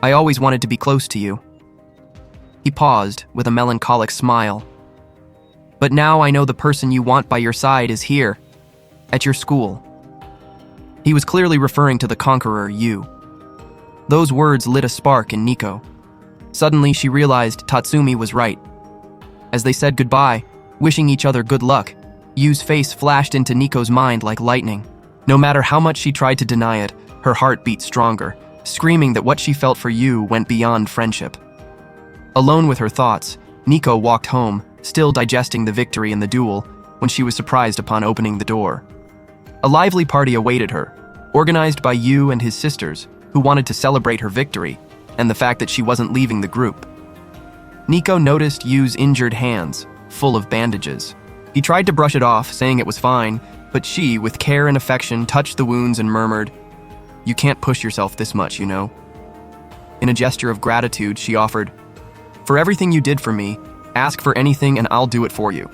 I always wanted to be close to you." He paused with a melancholic smile. "But now I know the person you want by your side is here, at your school." He was clearly referring to the conqueror, Yu. Those words lit a spark in Nico. Suddenly, she realized Tatsumi was right. As they said goodbye, wishing each other good luck, Yu's face flashed into Nico's mind like lightning. No matter how much she tried to deny it, her heart beat stronger, screaming that what she felt for Yu went beyond friendship. Alone with her thoughts, Nico walked home, still digesting the victory in the duel, when she was surprised upon opening the door. A lively party awaited her, organized by Yu and his sisters, who wanted to celebrate her victory, and the fact that she wasn't leaving the group. Nico noticed Yu's injured hands, full of bandages. He tried to brush it off, saying it was fine, but she, with care and affection, touched the wounds and murmured, "You can't push yourself this much, you know." In a gesture of gratitude, she offered, "For everything you did for me, ask for anything and I'll do it for you."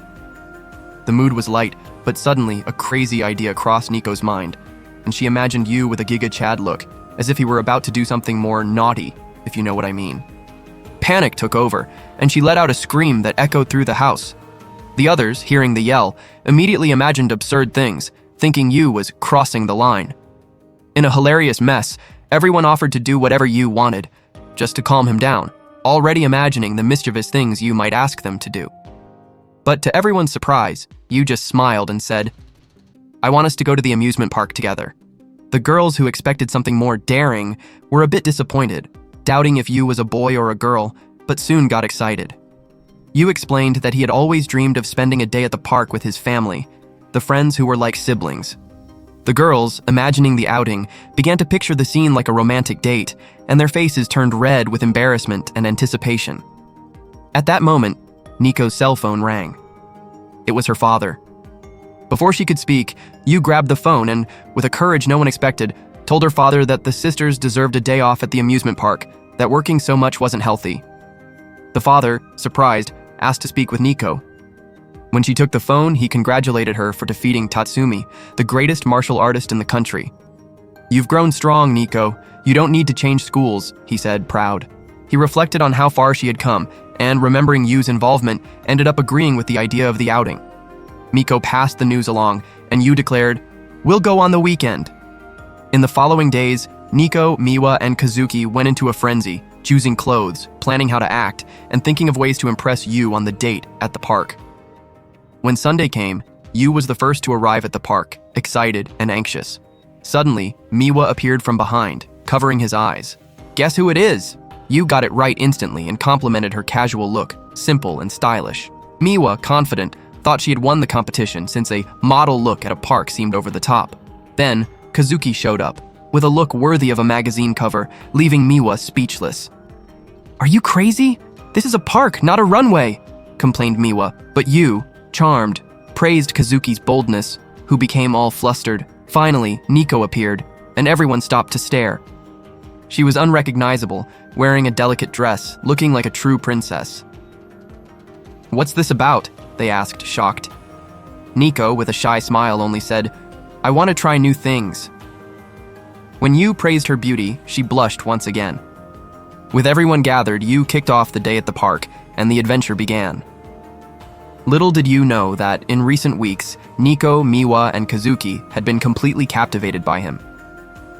The mood was light, but suddenly a crazy idea crossed Nico's mind, and she imagined Yu with a Giga Chad look, as if he were about to do something more naughty, if you know what I mean. Panic took over, and she let out a scream that echoed through the house. The others, hearing the yell, immediately imagined absurd things, thinking Yu was crossing the line. In a hilarious mess, everyone offered to do whatever Yu wanted, just to calm him down, already imagining the mischievous things Yu might ask them to do. But to everyone's surprise, Yu just smiled and said, "I want us to go to the amusement park together." The girls, who expected something more daring, were a bit disappointed, doubting if Yu was a boy or a girl, but soon got excited. Yu explained that he had always dreamed of spending a day at the park with his family, the friends who were like siblings. The girls, imagining the outing, began to picture the scene like a romantic date, and their faces turned red with embarrassment and anticipation. At that moment, Nico's cell phone rang. It was her father. Before she could speak, Yu grabbed the phone and, with a courage no one expected, told her father that the sisters deserved a day off at the amusement park, that working so much wasn't healthy. The father, surprised, asked to speak with Nico. When she took the phone, he congratulated her for defeating Tatsumi, the greatest martial artist in the country. "You've grown strong, Nico. You don't need to change schools," he said, proud. He reflected on how far she had come, and, remembering Yu's involvement, ended up agreeing with the idea of the outing. Miko passed the news along, and Yu declared, "We'll go on the weekend." In the following days, Nico, Miwa, and Kazuki went into a frenzy, choosing clothes, planning how to act, and thinking of ways to impress Yu on the date at the park. When Sunday came, Yu was the first to arrive at the park, excited and anxious. Suddenly, Miwa appeared from behind, covering his eyes. "Guess who it is?" Yu got it right instantly and complimented her casual look, simple and stylish. Miwa, confident, thought she had won the competition since a model look at a park seemed over the top. Then, Kazuki showed up, with a look worthy of a magazine cover, leaving Miwa speechless. "Are you crazy? This is a park, not a runway," complained Miwa, but Yu, charmed, praised Kazuki's boldness, who became all flustered. Finally, Nico appeared, and everyone stopped to stare. She was unrecognizable, wearing a delicate dress, looking like a true princess. "What's this about?" they asked, shocked. Nico, with a shy smile, only said, "I want to try new things." When Yu praised her beauty, she blushed once again. With everyone gathered, Yu kicked off the day at the park, and the adventure began. Little did Yu know that, in recent weeks, Nico, Miwa, and Kazuki had been completely captivated by him.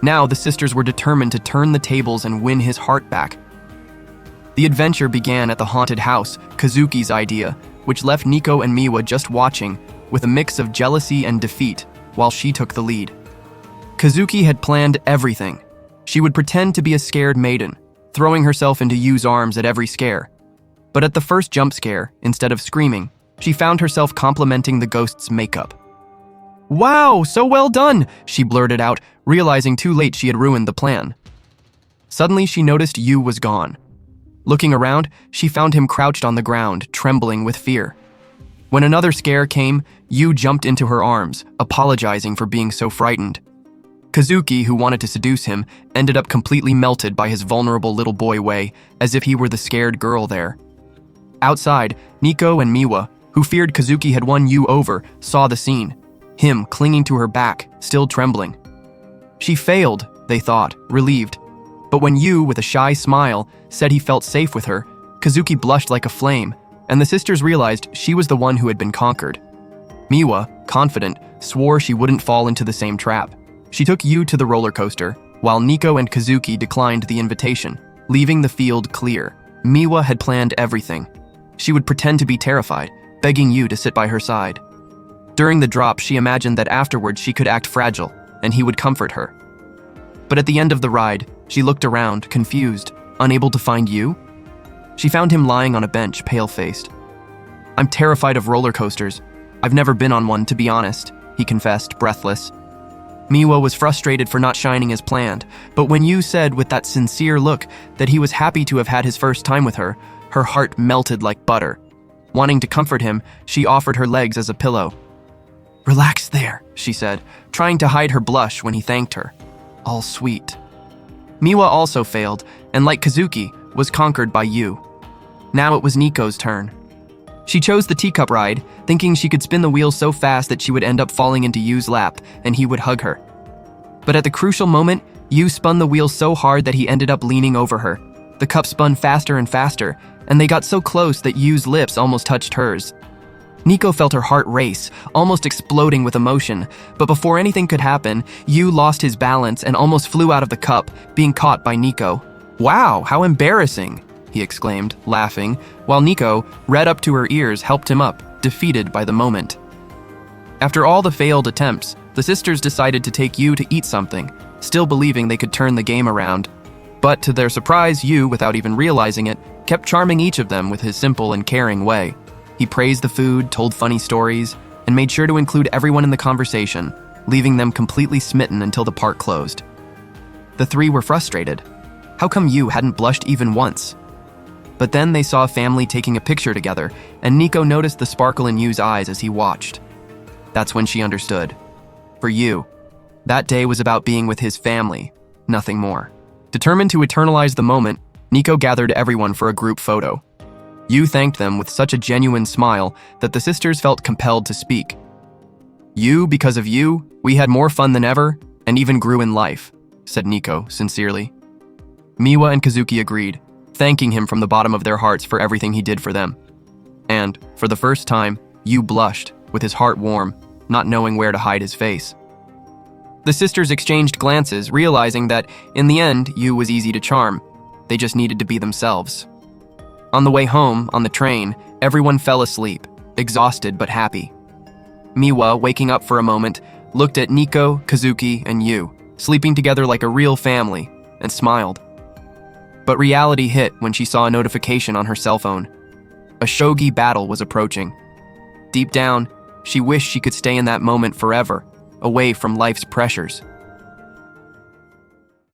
Now the sisters were determined to turn the tables and win his heart back. The adventure began at the haunted house, Kazuki's idea, which left Nico and Miwa just watching, with a mix of jealousy and defeat, while she took the lead. Kazuki had planned everything. She would pretend to be a scared maiden, throwing herself into Yu's arms at every scare. But at the first jump scare, instead of screaming, she found herself complimenting the ghost's makeup. "Wow, so well done," she blurted out, realizing too late she had ruined the plan. Suddenly, she noticed Yu was gone. Looking around, she found him crouched on the ground, trembling with fear. When another scare came, Yu jumped into her arms, apologizing for being so frightened. Kazuki, who wanted to seduce him, ended up completely melted by his vulnerable little boy way, as if he were the scared girl there. Outside, Nico and Miwa, who feared Kazuki had won Yu over, saw the scene, him clinging to her back, still trembling. She failed, they thought, relieved. But when Yu, with a shy smile, said he felt safe with her, Kazuki blushed like a flame, and the sisters realized she was the one who had been conquered. Miwa, confident, swore she wouldn't fall into the same trap. She took Yu to the roller coaster, while Nico and Kazuki declined the invitation, leaving the field clear. Miwa had planned everything. She would pretend to be terrified, begging Yu to sit by her side. During the drop, she imagined that afterwards she could act fragile, and he would comfort her. But at the end of the ride, she looked around, confused, unable to find Yu. She found him lying on a bench, pale-faced. "I'm terrified of roller coasters. I've never been on one, to be honest," he confessed, breathless. Miwa was frustrated for not shining as planned, but when Yu said with that sincere look that he was happy to have had his first time with her, her heart melted like butter. Wanting to comfort him, she offered her legs as a pillow. "Relax there," she said, trying to hide her blush when he thanked her. All sweet. Miwa also failed, and like Kazuki, was conquered by Yu. Now it was Nico's turn. She chose the teacup ride, thinking she could spin the wheel so fast that she would end up falling into Yu's lap, and he would hug her. But at the crucial moment, Yu spun the wheel so hard that he ended up leaning over her. The cup spun faster and faster, and they got so close that Yu's lips almost touched hers. Nico felt her heart race, almost exploding with emotion, but before anything could happen, Yu lost his balance and almost flew out of the cup, being caught by Nico. "Wow, how embarrassing," he exclaimed, laughing, while Nico, red up to her ears, helped him up, defeated by the moment. After all the failed attempts, the sisters decided to take Yu to eat something, still believing they could turn the game around. But to their surprise, Yu, without even realizing it, kept charming each of them with his simple and caring way. He praised the food, told funny stories, and made sure to include everyone in the conversation, leaving them completely smitten until the park closed. The three were frustrated. How come Yu hadn't blushed even once? But then they saw a family taking a picture together, and Nico noticed the sparkle in Yu's eyes as he watched. That's when she understood. For Yu, that day was about being with his family, nothing more. Determined to eternalize the moment, Nico gathered everyone for a group photo. Yu thanked them with such a genuine smile that the sisters felt compelled to speak. "Yu, because of you, we had more fun than ever, and even grew in life," said Nico, sincerely. Miwa and Kazuki agreed, thanking him from the bottom of their hearts for everything he did for them. And, for the first time, Yu blushed, with his heart warm, not knowing where to hide his face. The sisters exchanged glances, realizing that, in the end, Yu was easy to charm. They just needed to be themselves. On the way home, on the train, everyone fell asleep, exhausted but happy. Miwa, waking up for a moment, looked at Nico, Kazuki, and Yu, sleeping together like a real family, and smiled. But reality hit when she saw a notification on her cell phone. A shogi battle was approaching. Deep down, she wished she could stay in that moment forever, away from life's pressures.